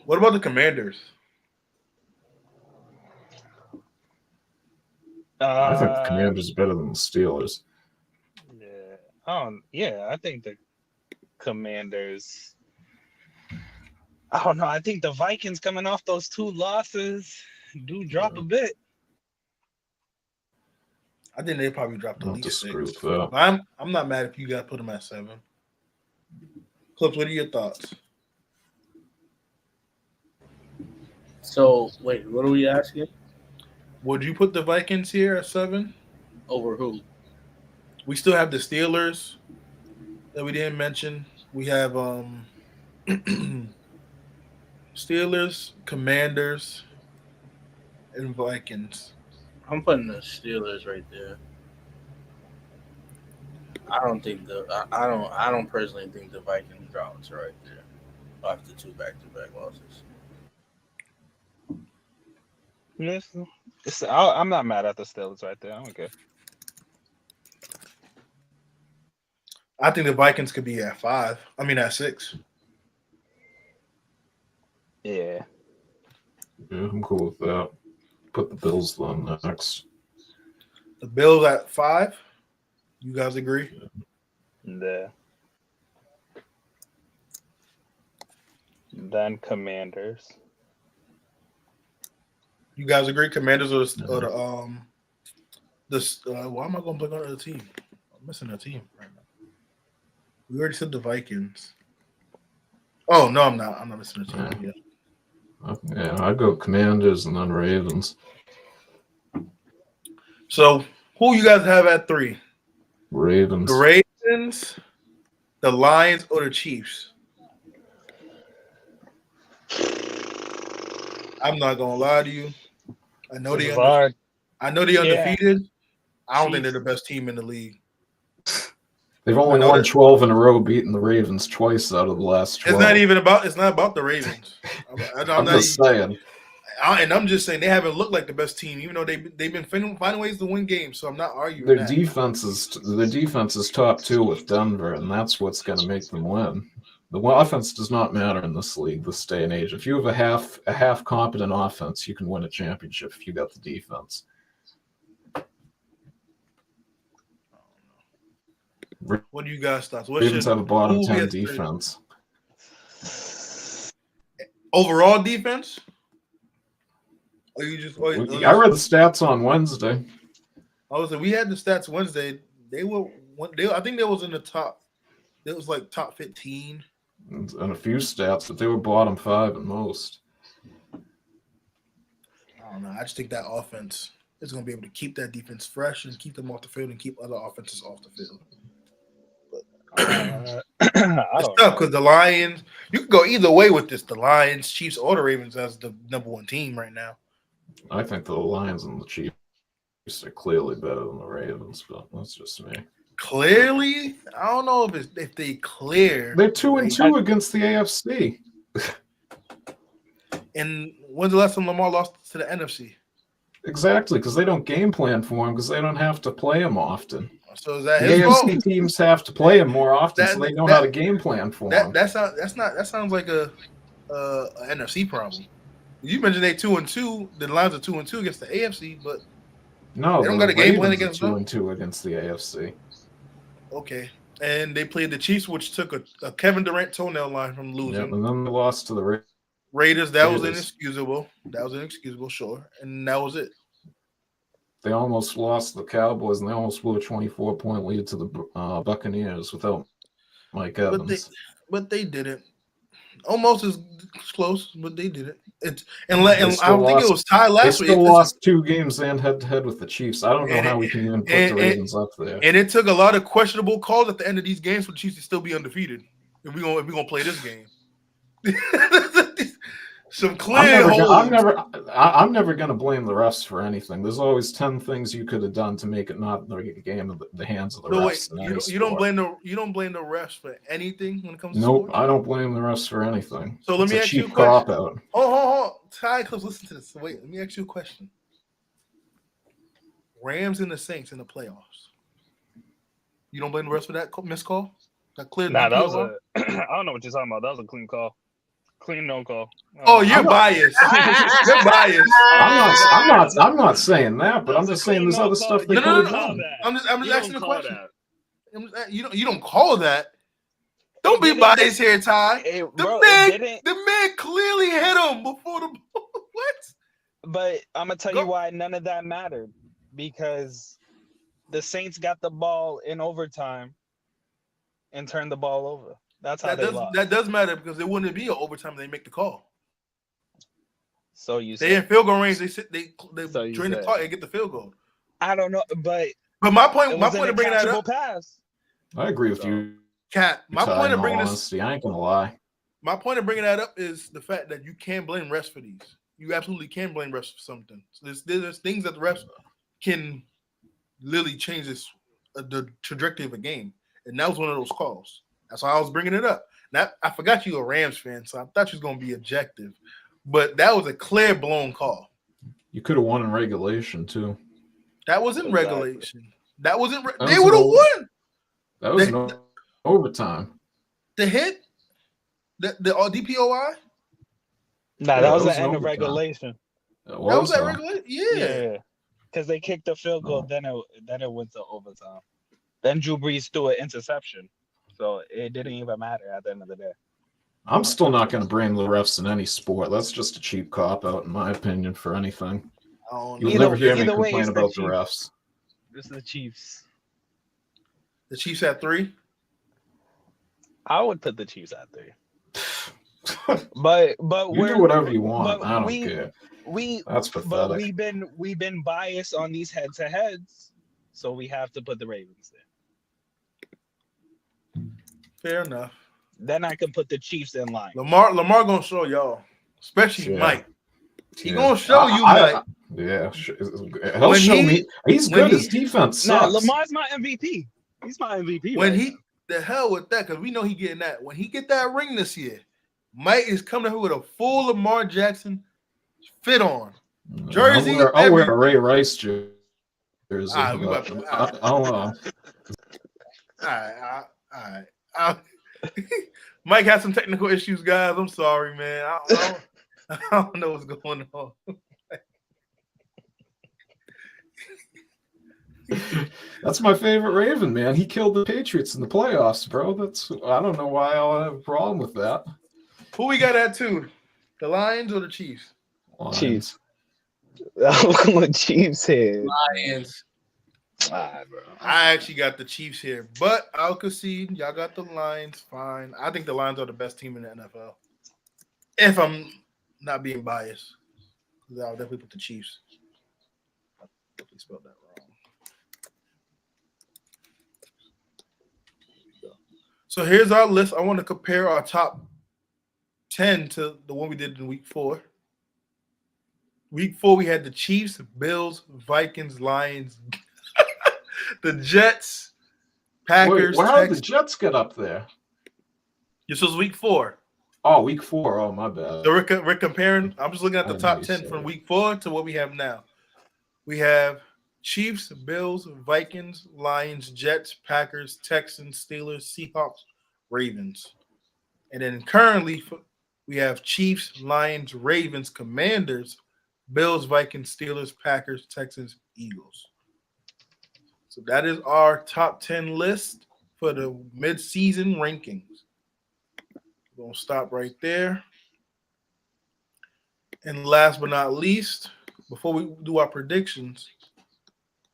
What about the Commanders? I think the Commanders are better than the Steelers. Yeah. I think the Commanders. I don't know. I think the Vikings coming off those 2 losses do drop a bit. I think they probably dropped I at don't least disagree 6. with that. But I'm not mad if you guys put them at 7. Clips, what are your thoughts? So wait, what are we asking? Would you put the Vikings here at 7? Over who? We still have the Steelers that we didn't mention. We have Steelers, Commanders, and Vikings. I'm putting the Steelers right there. I don't personally think the Vikings drops right there after 2 back-to-back losses. Yes. I'm not mad at the Steelers right there. I don't care. I think the Vikings could be at 5. I mean at 6. Yeah. Yeah, I'm cool with that. Put the Bills on next. The Bills at 5. You guys agree? Yeah. Then Commanders. You guys agree? Commanders or why am I going to pick another team? I'm missing a team right now. We already said the Vikings. Oh no, I'm not. I'm not missing a team yet. Yeah, I'd go Commanders and then Ravens. So who you guys have at 3? Ravens. The Ravens, the Lions, or the Chiefs? I'm not gonna lie to you. I know they undefeated. I don't think they're the best team in the league. They've only won 12 in a row, beating the Ravens twice out of the last 12. It's not about the Ravens. I'm just saying. I'm just saying they haven't looked like the best team, even though they've been finding ways to win games. So I'm not arguing. Their defense is top 2 with Denver, and that's what's going to make them win. The offense does not matter in this league, this day and age. If you have a half competent offense, you can win a championship if you got the defense. What do you guys thought? Ravens have a bottom 10 defense. Overall defense? Or you just? I read the stats on Wednesday. We had the stats Wednesday. I think they was in the top. It was like top 15. And a few stats, but they were bottom 5 at most. I don't know. I just think that offense is going to be able to keep that defense fresh and keep them off the field and keep other offenses off the field. But I It's don't tough know. because the Lions, you can go either way with this. The Lions, Chiefs, or the Ravens as the number one team right now. I think the Lions and the Chiefs are clearly better than the Ravens, but that's just me. Clearly, I don't know if they clear. They're 2-2 against the AFC. And when's the last time Lamar lost to the NFC? Exactly, because they don't game plan for him because they don't have to play him often. So is that The his AFC fault? teams have to play him more often, so they know how to game plan for him. That sounds like a NFC problem. You mentioned they 2-2. The Lions are 2-2 against the AFC, but no, they don't the got a game plan Ravens against are them. 2-2 against the AFC. Okay, and they played the Chiefs, which took a Kevin Durant toenail line from losing. Yeah, and then they lost to the Raiders. That was inexcusable. Sure, and that was it. They almost lost the Cowboys, and they almost blew a 24-point lead to the Buccaneers without Mike Evans. But they didn't. Almost as close, but they didn't. I don't think it was tied last week. They still lost 2 games and head-to-head with the Chiefs. I don't know how we can even put the Ravens up there. And it took a lot of questionable calls at the end of these games for the Chiefs to still be undefeated. If we're gonna play this game. Some clear holes. I'm never going to blame the refs for anything. There's always 10 things you could have done to make it not a game of the hands of the refs. Wait, you don't blame the refs for anything when it comes to Nope, sports? I don't blame the refs for anything. So let me ask you a question. Ty, listen to this. Wait, let me ask you a question. Rams and the Saints in the playoffs. You don't blame the refs for that missed call? That clear. Nah, that was a. I don't know what you're talking about. That was a clean call. Clean no call. You're biased. You're biased. I'm not saying that, but I'm just saying there's other stuff they could have done. I'm just asking the question. You don't call that. Don't be biased here, Ty. The man clearly hit him before the what? But I'm gonna tell you why none of that mattered, because the Saints got the ball in overtime and turned the ball over. That's how they lost. That does matter because it wouldn't be an overtime. They make the call. So you they in field goal range. They drain the clock and get the field goal. I don't know, but my point of bringing that up. Pass. I agree with you, Cat. My point of bringing this. I ain't gonna lie. My point of bringing that up is the fact that you can't blame refs for these. You absolutely can blame refs for something. So there's things that the refs can literally change the trajectory of a game, and that was one of those calls. That's why I was bringing it up. Now, I forgot you were a Rams fan, so I thought you was going to be objective. But that was a clear blown call. You could have won in regulation, too. That was in regulation. That wasn't – they would have won. That was no overtime. The hit? The DPOI? Nah, that was the end of regulation. That was that regulation? Yeah. Because they kicked the field goal, then it went to overtime. Then Drew Brees threw an interception. So it didn't even matter at the end of the day. I'm still not going to blame the refs in any sport. That's just a cheap cop-out, in my opinion, for anything. You'll never hear me complain about the refs. It's the Chiefs. The Chiefs at 3? I would put the Chiefs at 3. But you do whatever you want. I don't care. That's pathetic. But we've been biased on these head-to-heads, so we have to put the Ravens there. Fair enough. Then I can put the Chiefs in line. Lamar gonna show y'all, especially Mike. He gonna show you, Mike. He'll show me. He's good. His defense sucks. Nah, Lamar's my MVP. He's my MVP. The hell with that, because we know he getting that. When he get that ring this year, Mike is coming here with a full Lamar Jackson fit on jersey. I'll wear a Ray Rice jersey. All right. Mike has some technical issues, guys. I'm sorry, man. I don't know what's going on. That's my favorite Raven, man. He killed the Patriots in the playoffs, bro. I don't know why I'll have a problem with that. Who we got at 2? The Lions or the Chiefs? Chiefs. I'm Chiefs here. Lions. Right, bro. I actually got the Chiefs here, but I'll concede. Y'all got the Lions. Fine. I think the Lions are the best team in the NFL. If I'm not being biased, because I'll definitely put the Chiefs. I definitely spelled that wrong. So here's our list. I want to compare our top 10 to the one we did in week 4. Week 4, we had the Chiefs, Bills, Vikings, Lions, the Jets, Wait, Packers, well, how did the Texans. Jets get up there? This was week 4. Oh, week 4. Oh, my bad. So we're comparing. I'm just looking at I the didn't know top you 10 said from it. week 4 to what we have now. We have Chiefs, Bills, Vikings, Lions, Jets, Packers, Texans, Steelers, Seahawks, Ravens. And then currently we have Chiefs, Lions, Ravens, Commanders, Bills, Vikings, Steelers, Packers, Texans, Eagles. So that is our top 10 list for the mid-season rankings. We're going to stop right there. And last but not least, before we do our predictions,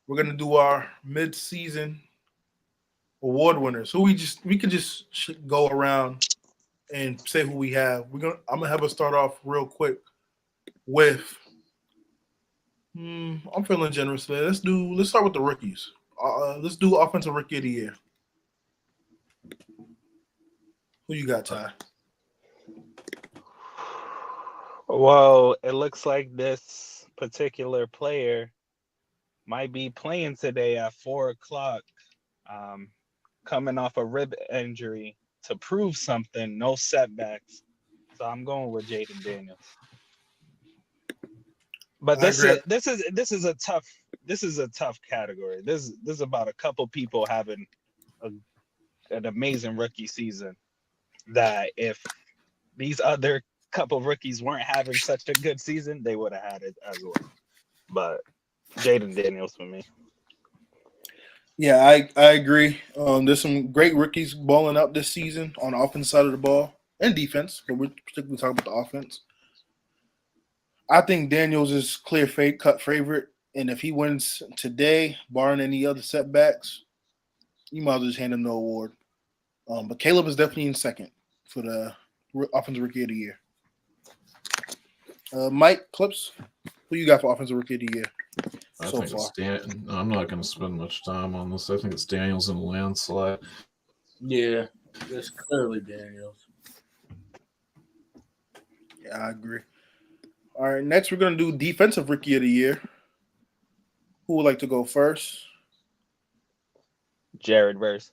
we're going to do our mid-season award winners. So we could just go around and say who we have. I'm gonna have us start off real quick with. I'm feeling generous today. Let's start with the rookies. Let's do offensive rookie of the year. Who you got, Ty? Well, it looks like this particular player might be playing today at 4:00, coming off a rib injury to prove something, no setbacks. So I'm going with Jaden Daniels. But this is a tough category. This is about a couple people having an amazing rookie season. That if these other couple rookies weren't having such a good season, they would have had it as well. But Jaden Daniels for me. Yeah, I agree. There's some great rookies balling out this season on the offense side of the ball and defense, but we're particularly talking about the offense. I think Daniels is clear cut favorite, and if he wins today, barring any other setbacks, you might as well just hand him the award. But Caleb is definitely in second for the offensive rookie of the year. Mike Clips, who you got for offensive rookie of the year so far? I'm not going to spend much time on this. I think it's Daniels in a landslide. Yeah, it's clearly Daniels. Yeah, I agree. All right, next we're going to do defensive rookie of the year. Who would like to go first? Jared Verse.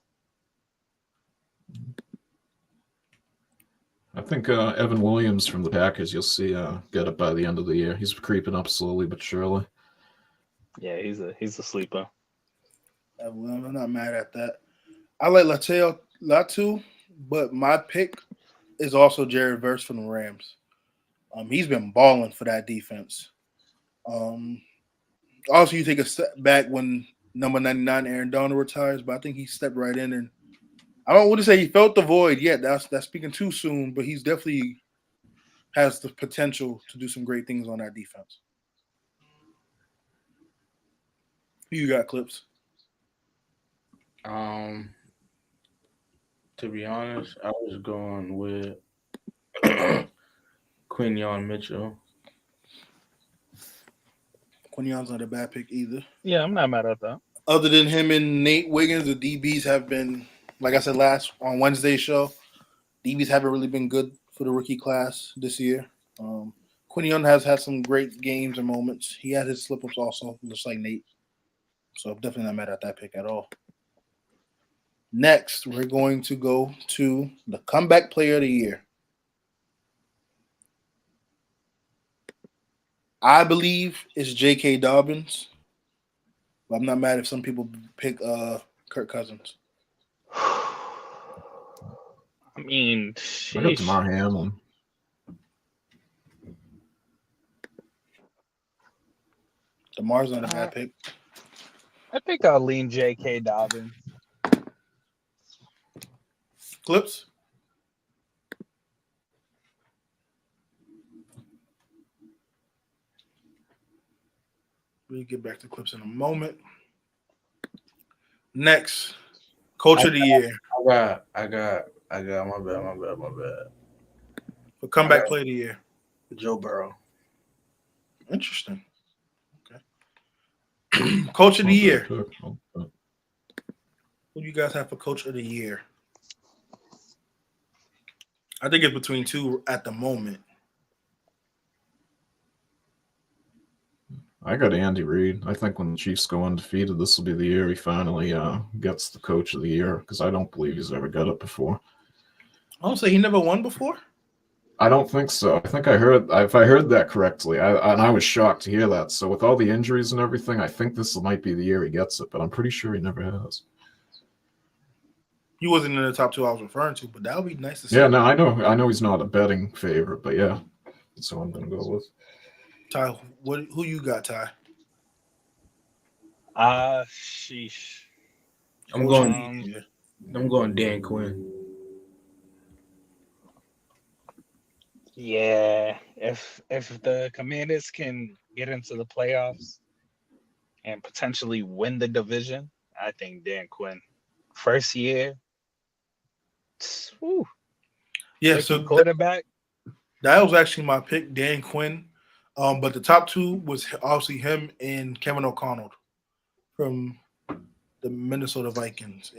I think Evan Williams from the Packers, you'll see get it by the end of the year. He's creeping up slowly but surely. Yeah, he's a sleeper. I'm not mad at that. I like Latu, but my pick is also Jared Verse from the Rams. He's been balling for that defense. Also, you take a step back when number 99 Aaron Donald retires, but I think he stepped right in, and I don't want to say he felt the void yet. That's speaking too soon, but he's definitely has the potential to do some great things on that defense. Who you got, Clips? To be honest, I was going with Quinyon Mitchell. Quinyon's not a bad pick either. Yeah, I'm not mad at that. Other than him and Nate Wiggins, the DBs have been, like I said on Wednesday's show, DBs haven't really been good for the rookie class this year. Quinyon has had some great games and moments. He had his slip-ups also, just like Nate. So I'm definitely not mad at that pick at all. Next, we're going to go to the comeback player of the year. I believe it's J.K. Dobbins. But I'm not mad if some people pick Kirk Cousins. I mean, I got Damar Hamlin. Damar's not a bad pick. I think I'll lean J.K. Dobbins. Clips? We'll get back to Clips in a moment. Next, coach of the year. I got. My bad. For comeback player of the year. Joe Burrow. Interesting. Okay. Coach of the year. Who do you guys have for coach of the year? I think it's between two at the moment. I got Andy Reid. I think when the Chiefs go undefeated, this will be the year he finally gets the coach of the year because I don't believe he's ever got it before. I don't say he never won before. I don't think so. I think if I heard that correctly, I was shocked to hear that. So with all the injuries and everything, I think this might be the year he gets it, but I'm pretty sure he never has. He wasn't in the top two I was referring to, but that would be nice to see. Yeah, no, I know he's not a betting favorite, but yeah, that's who I'm going to go with. Ty, who you got, Ty? Sheesh. I'm going Dan Quinn. Yeah, if the Commanders can get into the playoffs and potentially win the division, I think Dan Quinn, first year, whew, Yeah, so quarterback. That was actually my pick, Dan Quinn. But the top two was obviously him and Kevin O'Connell from the Minnesota Vikings.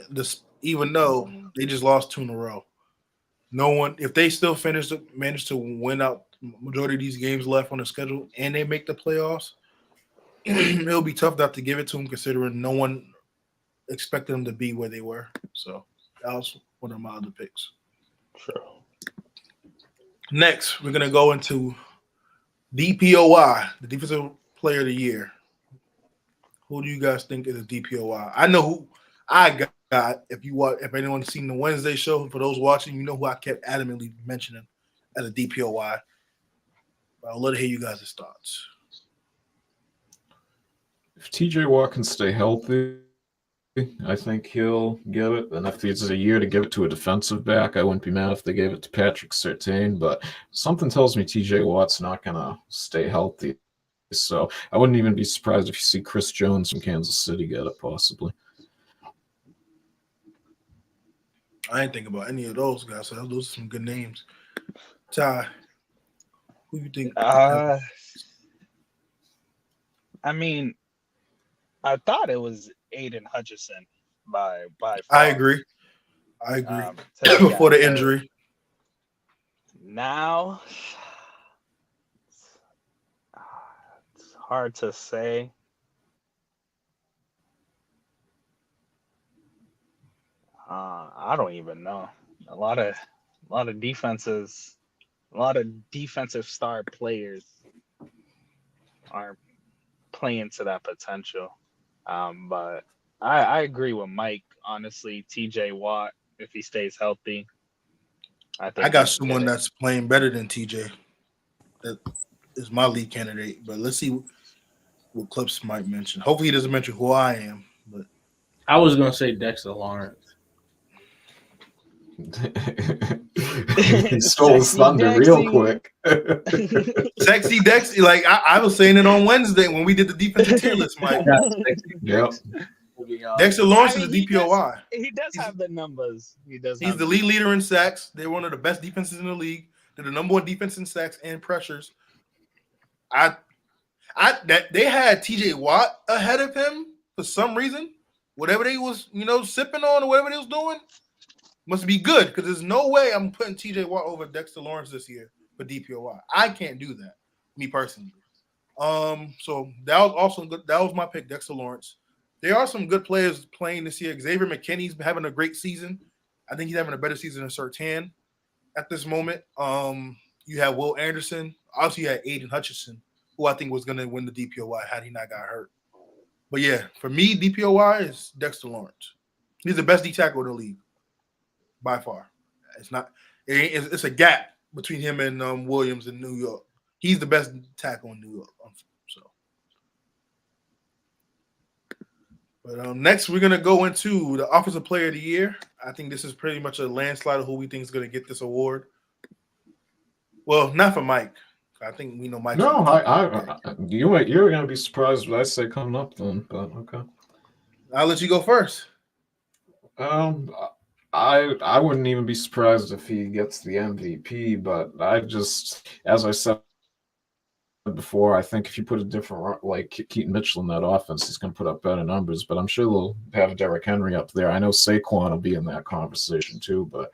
Even though they just lost 2 in a row, no one, if they still manage to win out majority of these games left on the schedule and they make the playoffs, it'll be tough not to give it to them considering no one expected them to be where they were. So that was one of my other picks. Sure. Next, we're gonna go into DPOY, the Defensive Player of the Year. Who do you guys think is a DPOY? I know who I got. If anyone's seen the Wednesday show, for those watching, you know who I kept adamantly mentioning as a DPOY. But I'll let it hear you guys' thoughts. If TJ Watt can stay healthy, I think he'll get it. And if it's a year to give it to a defensive back, I wouldn't be mad if they gave it to Patrick Surtain. But something tells me TJ Watt's not going to stay healthy. So I wouldn't even be surprised if you see Chris Jones from Kansas City get it, possibly. I ain't think about any of those guys. So those are some good names. Ty, who you think? I mean, I thought it was Aiden Hutchinson by far. I agree. Before the injury. Now, it's hard to say. I don't even know. A lot of defenses, a lot of defensive star players are playing to that potential. But I agree with Mike. Honestly, TJ Watt, if he stays healthy, I think I got someone that's playing better than TJ. That is my lead candidate. But let's see what Clips might mention. Hopefully, he doesn't mention who I am. But I was gonna say Dexter Lawrence. He stole his thunder real quick. Sexy Dexy, like I was saying it on Wednesday when we did the defensive tier list, Mike. Yep. Dexter Lawrence is a DPOY. He does have the numbers. He's the lead leader in sacks. They're one of the best defenses in the league. They're the number one defense in sacks and pressures. That they had TJ Watt ahead of him for some reason. Whatever they was, sipping on or whatever they was doing must be good because there's no way I'm putting TJ Watt over Dexter Lawrence this year for DPOY. I can't do that, me personally. So that was also good. That was my pick, Dexter Lawrence. There are some good players playing this year. Xavier McKinney's having a great season. I think he's having a better season than Surtain at this moment. You have Will Anderson. Obviously, you had Aiden Hutchinson, who I think was going to win the DPOY had he not got hurt. But yeah, for me, DPOY is Dexter Lawrence. He's the best D tackle in the league by far. It's not. It's a gap between him and Williams in New York. He's the best tackle in New York. But next, we're gonna go into the Offensive Player of the Year. I think this is pretty much a landslide of who we think is gonna get this award. Well, not for Mike. I think we know Mike. No, you're gonna be surprised what I say coming up then. But okay, I'll let you go first. I wouldn't even be surprised if he gets the MVP. But I just, as I said before, I think if you put a different, like Keaton Mitchell in that offense, he's going to put up better numbers. But I'm sure they'll have Derrick Henry up there. I know Saquon will be in that conversation too, but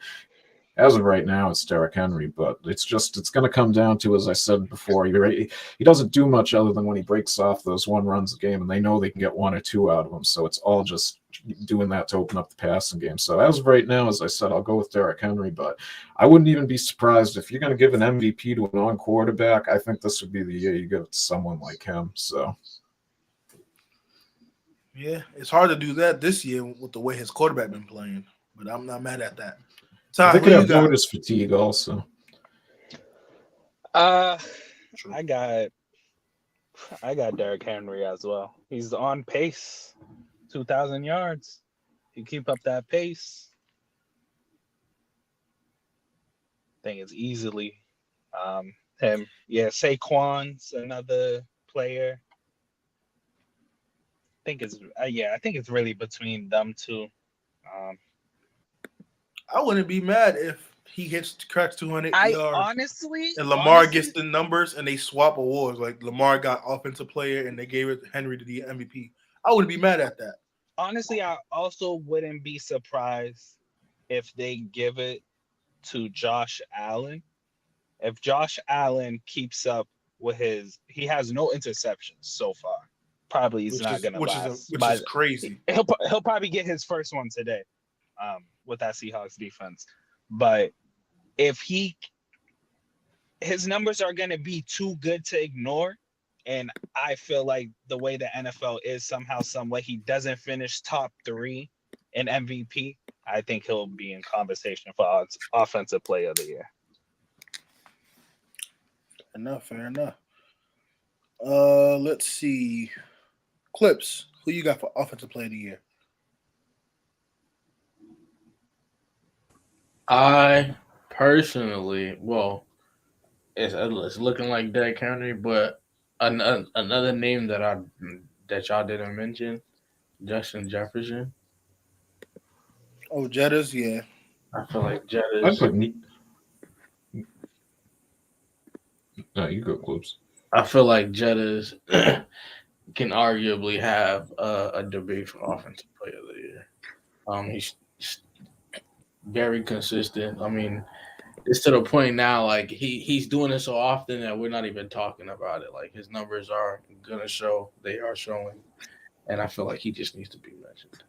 As of right now, it's Derrick Henry, but it's going to come down to, as I said before, he doesn't do much other than when he breaks off those one runs a game, and they know they can get one or two out of him. So it's all just doing that to open up the passing game. So as of right now, as I said, I'll go with Derrick Henry, but I wouldn't even be surprised if you're going to give an MVP to a non-quarterback. I think this would be the year you give it to someone like him. So. Yeah, it's hard to do that this year with the way his quarterback been playing, but I'm not mad at that. Ty, They who could you have got? notice fatigue also. I got Derrick Henry as well. He's on pace, 2,000 yards. You keep up that pace, I think it's easily him. Yeah, Saquon's another player. I think it's really between them two. I wouldn't be mad if he cracks 200 I yards honestly, and Lamar gets the numbers and they swap awards. Like Lamar got offensive player and they gave it to Henry to the MVP. I wouldn't be mad at that. Honestly, I also wouldn't be surprised if they give it to Josh Allen. If Josh Allen keeps up with he has no interceptions so far. Probably he's not gonna last. Which is crazy. He'll probably get his first one today, with that Seahawks defense. But if his numbers are gonna be too good to ignore, and I feel like the way the NFL is somehow, some way, he doesn't finish top 3 in MVP. I think he'll be in conversation for offensive player of the year. Fair enough. Let's see. Clips, who you got for offensive player of the year? I personally, it's looking like Derrick Henry, but another name that y'all didn't mention, Justin Jefferson. Oh, Jettas, yeah. I feel like I'd Jettas. put No, you go, Clips. I feel like Jettas can arguably have a debate for offensive player of the year. He's very consistent. I mean, it's to the point now, like he's doing it so often that we're not even talking about it. Like his numbers are gonna show, they are showing, and I feel like he just needs to be mentioned.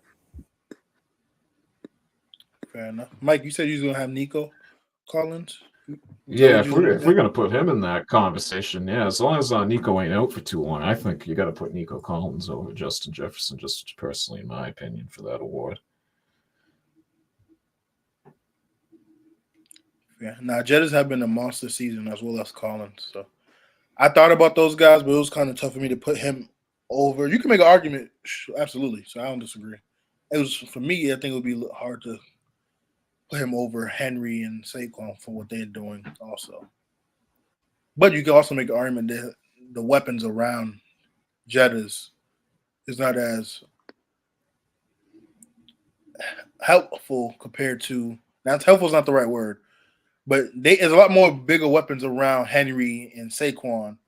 Fair enough. Mike, you said you was gonna have Nico Collins. Yeah, if we're gonna put him in that conversation, yeah, as long as Nico ain't out for too long, I think you got to put Nico Collins over Justin Jefferson, just personally, in my opinion, for that award. Yeah, now Jettas have been a monster season as well as Collins. So I thought about those guys, but it was kind of tough for me to put him over. You can make an argument, absolutely. So I don't disagree. It was for me. I think it would be hard to put him over Henry and Saquon for what they're doing, also. But you can also make an argument that the weapons around Jettas is not as helpful compared to. Now, helpful is not the right word. But there's a lot more bigger weapons around Henry and Saquon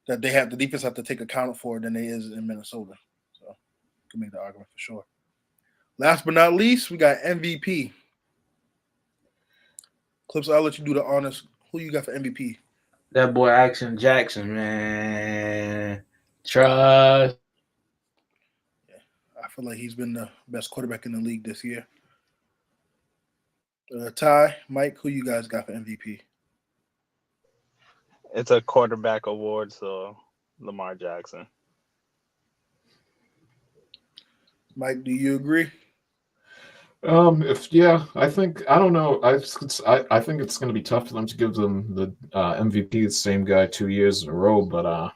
that the defense have to take account for than they is in Minnesota. So you can make the argument for sure. Last but not least, we got MVP. Clips, I'll let you do the honors. Who you got for MVP? That boy Action Jackson, man. Trust. Yeah, I feel like he's been the best quarterback in the league this year. Ty, Mike, who you guys got for MVP? It's a quarterback award, so Lamar Jackson. Mike, do you agree? I think I don't know. I think it's going to be tough for them to give them the MVP, the same guy 2 years in a row. But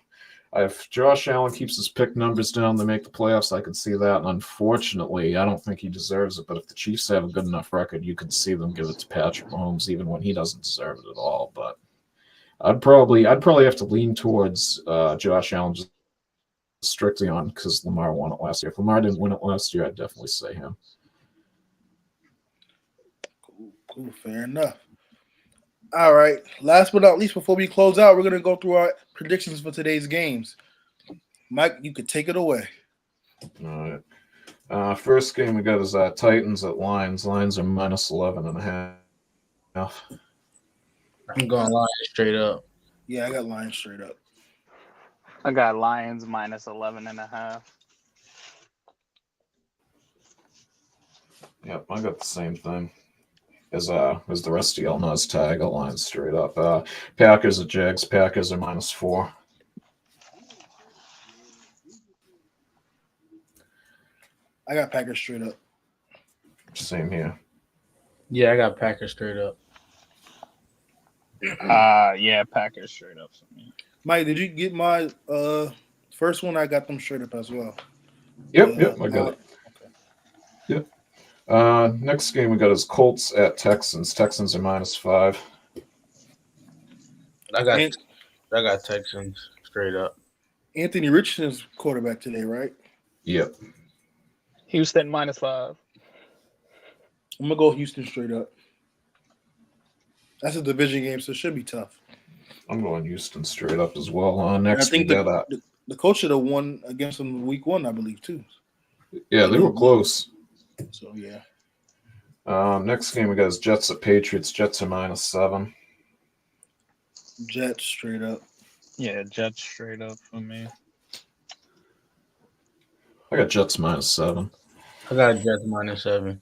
if Josh Allen keeps his pick numbers down to make the playoffs, I can see that. And unfortunately, I don't think he deserves it. But if the Chiefs have a good enough record, you can see them give it to Patrick Mahomes, even when he doesn't deserve it at all. But I'd probably have to lean towards Josh Allen just strictly on because Lamar won it last year. If Lamar didn't win it last year, I'd definitely say him. Cool, fair enough. All right. Last but not least, before we close out, we're going to go through our predictions for today's games. Mike, you could take it away. All right. First game we got is Titans at Lions. Lions are -11.5. I'm going Lions straight up. Yeah, I got Lions straight up. I got Lions minus 11.5. Yep, I got the same thing. As the rest of y'all know, as tag, I got Lions straight up. Packers at Jags. Packers are -4. I got Packers straight up. Same here. Yeah, I got Packers straight up. Yeah, Packers straight up for me. Mike, did you get my first one? I got them straight up as well. Yep, I got it. Okay. Yep. Next game we got is Colts at Texans. Texans are -5. I got Texans straight up. Anthony Richardson's quarterback today, right? Yep. Houston -5. I'm gonna go Houston straight up. That's a division game, so it should be tough. I'm going Houston straight up as well. Next I think we got the coach should have won against them week 1, I believe, too. yeah, they were close. So yeah. Next game we got is Jets at Patriots. Jets are -7. Jets straight up. Yeah, Jets straight up for me. I got Jets -7. I got Jets -7.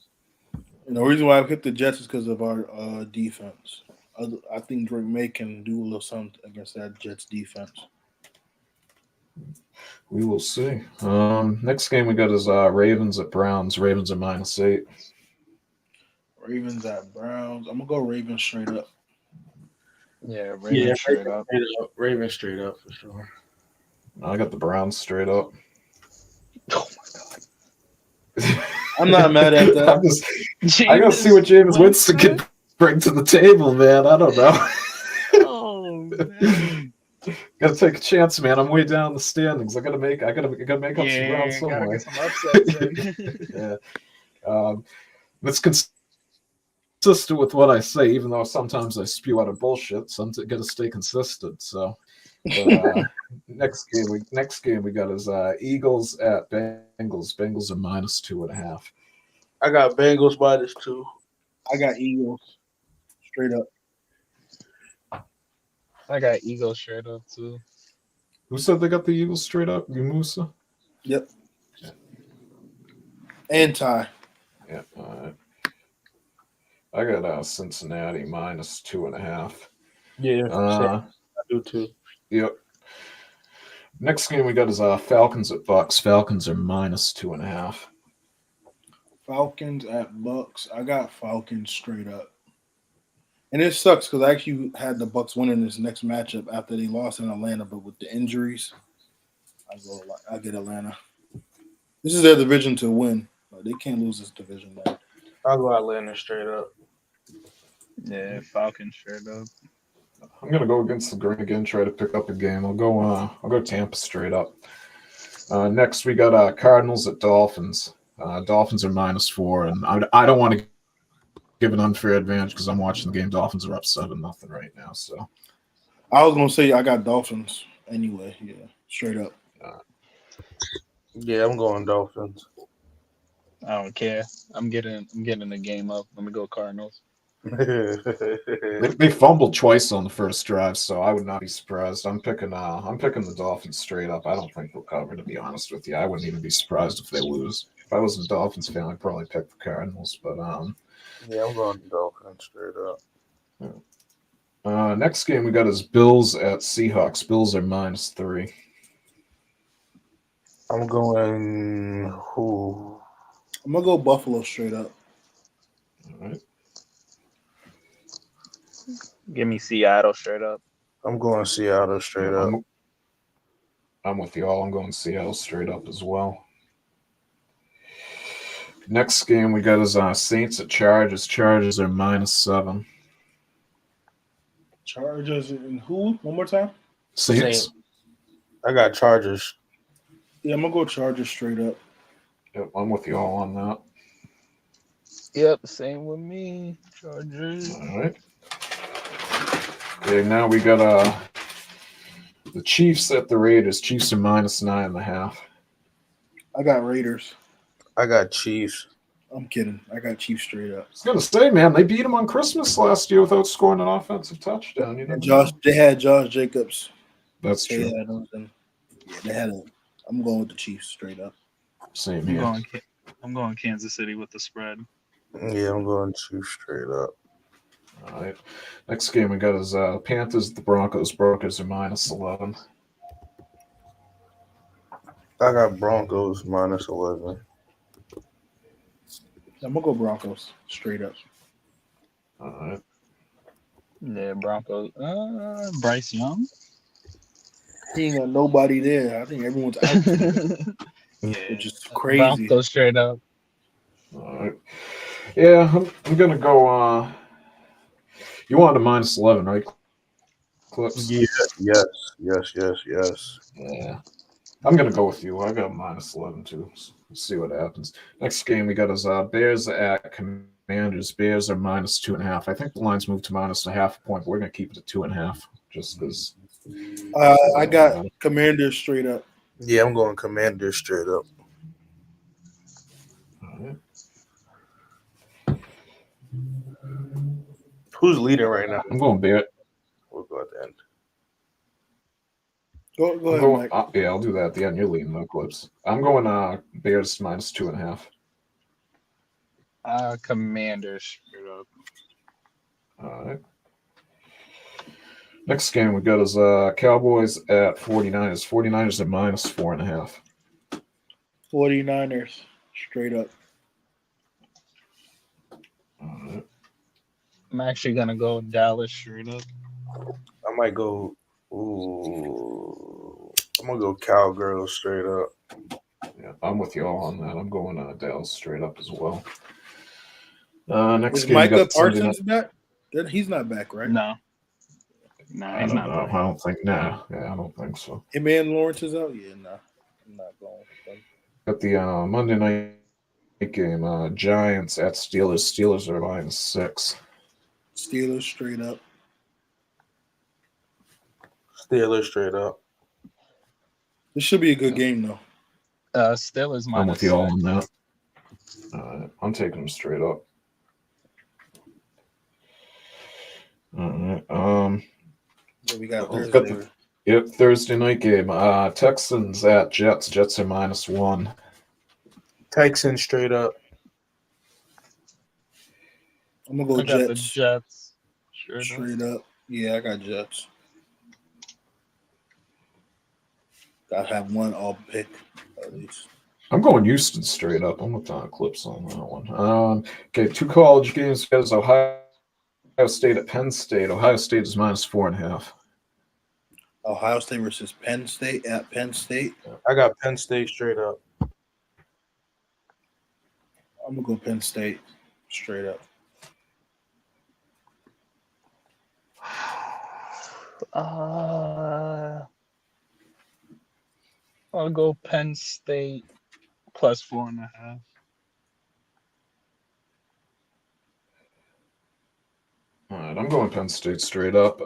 And the reason why I picked the Jets is because of our defense. I think Drake May can do a little something against that Jets defense. We will see. Next game we got is Ravens at Browns. Ravens are -8. Ravens at Browns. I'm gonna go Ravens straight up. Yeah, Ravens straight up. Ravens straight up for sure. I got the Browns straight up. Oh my god. I'm not mad at that. I gotta see what James Winston can bring to the table, man. I don't know. Oh man. Gotta take a chance, man. I'm way down the standings. I gotta make up some ground Gotta somewhere. get some upsets in. Yeah. That's consistent with what I say, even though sometimes I spew out of bullshit. So I'm gotta stay consistent. So next game we got is Eagles at Bengals. Bengals are -2.5. I got Bengals -2. I got Eagles straight up. I got Eagles straight up too. Who said they got the Eagles straight up? You, Musa? Yep. And tie. Yeah. I got Cincinnati -2.5. Yeah, I do too. Yep. Next game we got is Falcons at Bucks. Falcons are -2.5. Falcons at Bucks. I got Falcons straight up. And it sucks because I actually had the Bucks winning this next matchup after they lost in Atlanta, but with the injuries, I get Atlanta. This is their division to win. They can't lose this division, man. I'll go Atlanta straight up. Yeah, Falcons straight up. I'm gonna go against the grain again. Try to pick up a game. I'll go Tampa straight up. Next we got Cardinals at Dolphins. Dolphins are -4, and I don't want to give an unfair advantage because I'm watching the game. Dolphins are up 7-0 right now. So I was gonna say I got Dolphins anyway. Yeah, straight up. Yeah, I'm going Dolphins. I don't care. I'm getting the game up. Let me go Cardinals. they fumbled twice on the first drive, so I would not be surprised. I'm picking the Dolphins straight up. I don't think they'll cover, to be honest with you. I wouldn't even be surprised if they lose. If I was a Dolphins fan, I'd probably pick the Cardinals. But yeah, I'm going Dolphins straight up. Next game we got is Bills at Seahawks. Bills are -3. I'm going who? I'm gonna go Buffalo straight up. All right. Give me Seattle straight up. I'm going Seattle straight up. I'm with you all. I'm going Seattle straight up as well. Next game we got is Saints at Chargers. Chargers are -7. Chargers and who? One more time. Saints. I got Chargers. Yeah, I'm gonna go Chargers straight up. Yep, I'm with you all on that. Yep, same with me. Chargers. All right. Okay, now we got the Chiefs at the Raiders. Chiefs are -9.5. I got Raiders. I got Chiefs. I'm kidding. I got Chiefs straight up. I was gonna say, man, they beat them on Christmas last year without scoring an offensive touchdown. You know, They had Josh Jacobs. That's true. They had a. I'm going with the Chiefs straight up. Same here. I'm going Kansas City with the spread. Yeah, I'm going Chiefs straight up. All right. Next game we got is Panthers, the Broncos. Broncos are -11. I got Broncos -11. I'm gonna go Broncos straight up. All right. Yeah, Broncos. Bryce Young. He ain't got nobody there. I think everyone's out, which is crazy. Broncos straight up. All right. Yeah, I'm gonna go. You wanted a -11, right? Clips. Yes. Yeah. I'm gonna go with you. I got -11 too. We'll see what happens. Next game we got is Bears at Commanders. Bears are -2.5. I think the line's moved to -0.5 point. We're gonna keep it at 2.5, just because. I got Commanders straight up. Yeah, I'm going Commanders straight up. All right. Who's leading right now? I'm going Bears. We'll go at the end. Go ahead, Mike. Yeah, I'll do that at the end. You're leading the Clips. I'm going Bears -2.5. Commanders straight up. All right. Next game we got is Cowboys at 49ers. 49ers are -4.5. 49ers straight up. All right. I'm actually gonna go Dallas straight up. I might go. Ooh, I'm gonna go Cowgirls straight up. Yeah, I'm with you all on that. I'm going Dallas straight up as well. Next Is game we Micah got Sunday Parsons back? He's not back, right? No, I he's don't not. know. Back. I don't think. Nah, yeah, I don't think so. Him and Lawrence is out. Yeah, nah, I'm not going with them. Got the Monday night game. Giants at Steelers. Steelers are -6. Steelers straight up. Steelers straight up. This should be a good game, though. Steelers I'm with you all on -6. that. I'm taking them straight up. All right. Yeah, we got We've Thursday. got Thursday night game. Texans at Jets. Jets are -1. Texans straight up. I'm gonna go I got the Jets Jets straight up. Yeah, I got Jets. Gotta have one all pick at least. I'm going Houston straight up. I'm with Clips on that one. Okay, two college games because Ohio State at Penn State. Ohio State is -4.5. Ohio State versus Penn State at Penn State. I got Penn State straight up. I'm gonna go Penn State straight up. I'll go Penn State +4.5. All right, I'm going Penn State straight up.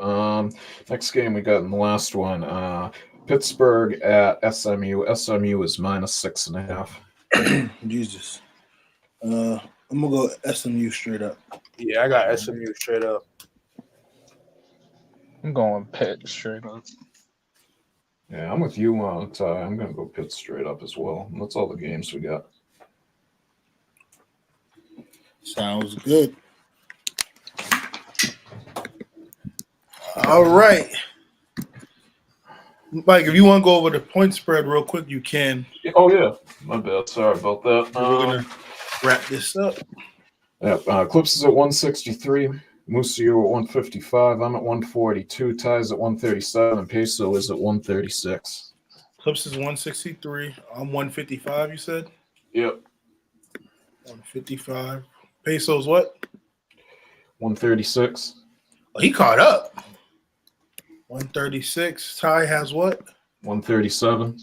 Next game we got in the last one. Pittsburgh at SMU. SMU is -6.5. Jesus. I'm gonna go SMU straight up. Yeah, I got SMU straight up. I'm going Pitt straight up. Yeah, I'm with you, Ty. I'm going to go Pitt straight up as well. And that's all the games we got. Sounds good. All right. Mike, if you want to go over the point spread real quick, you can. Oh, yeah. My bad. Sorry about that. We're going to wrap this up. Yeah, Clips is at 163. Musa, you're at 155. I'm at 142. Ty's at 137. Peso is at 136. Clips is 163. I'm 155, you said? Yep. 155. Peso's what? 136. Oh, he caught up. 136. Ty has what? 137.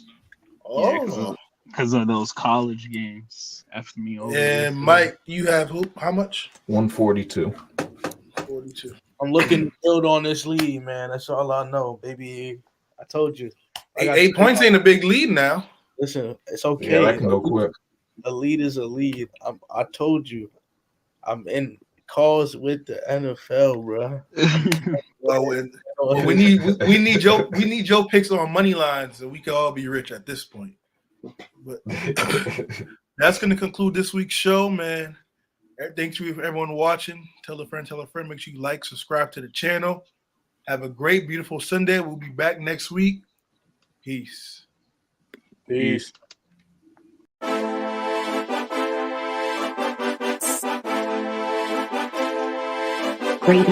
Oh. Because of those college games. F me over. And Mike, you have who? How much? 142. 42. I'm looking to build on this lead, man. That's all I know, baby. I told you. Eight points ain't a big lead now. Listen, it's okay. Yeah, that can go quick. Elite is elite. I told you, I'm in calls with the NFL, bro. Well, we need Joe picks on money lines, so we can all be rich at this point. But that's going to conclude this week's show, man. Thanks to everyone watching. Tell a friend. Make sure you like, subscribe to the channel. Have a great, beautiful Sunday. We'll be back next week. Peace. Peace. Great.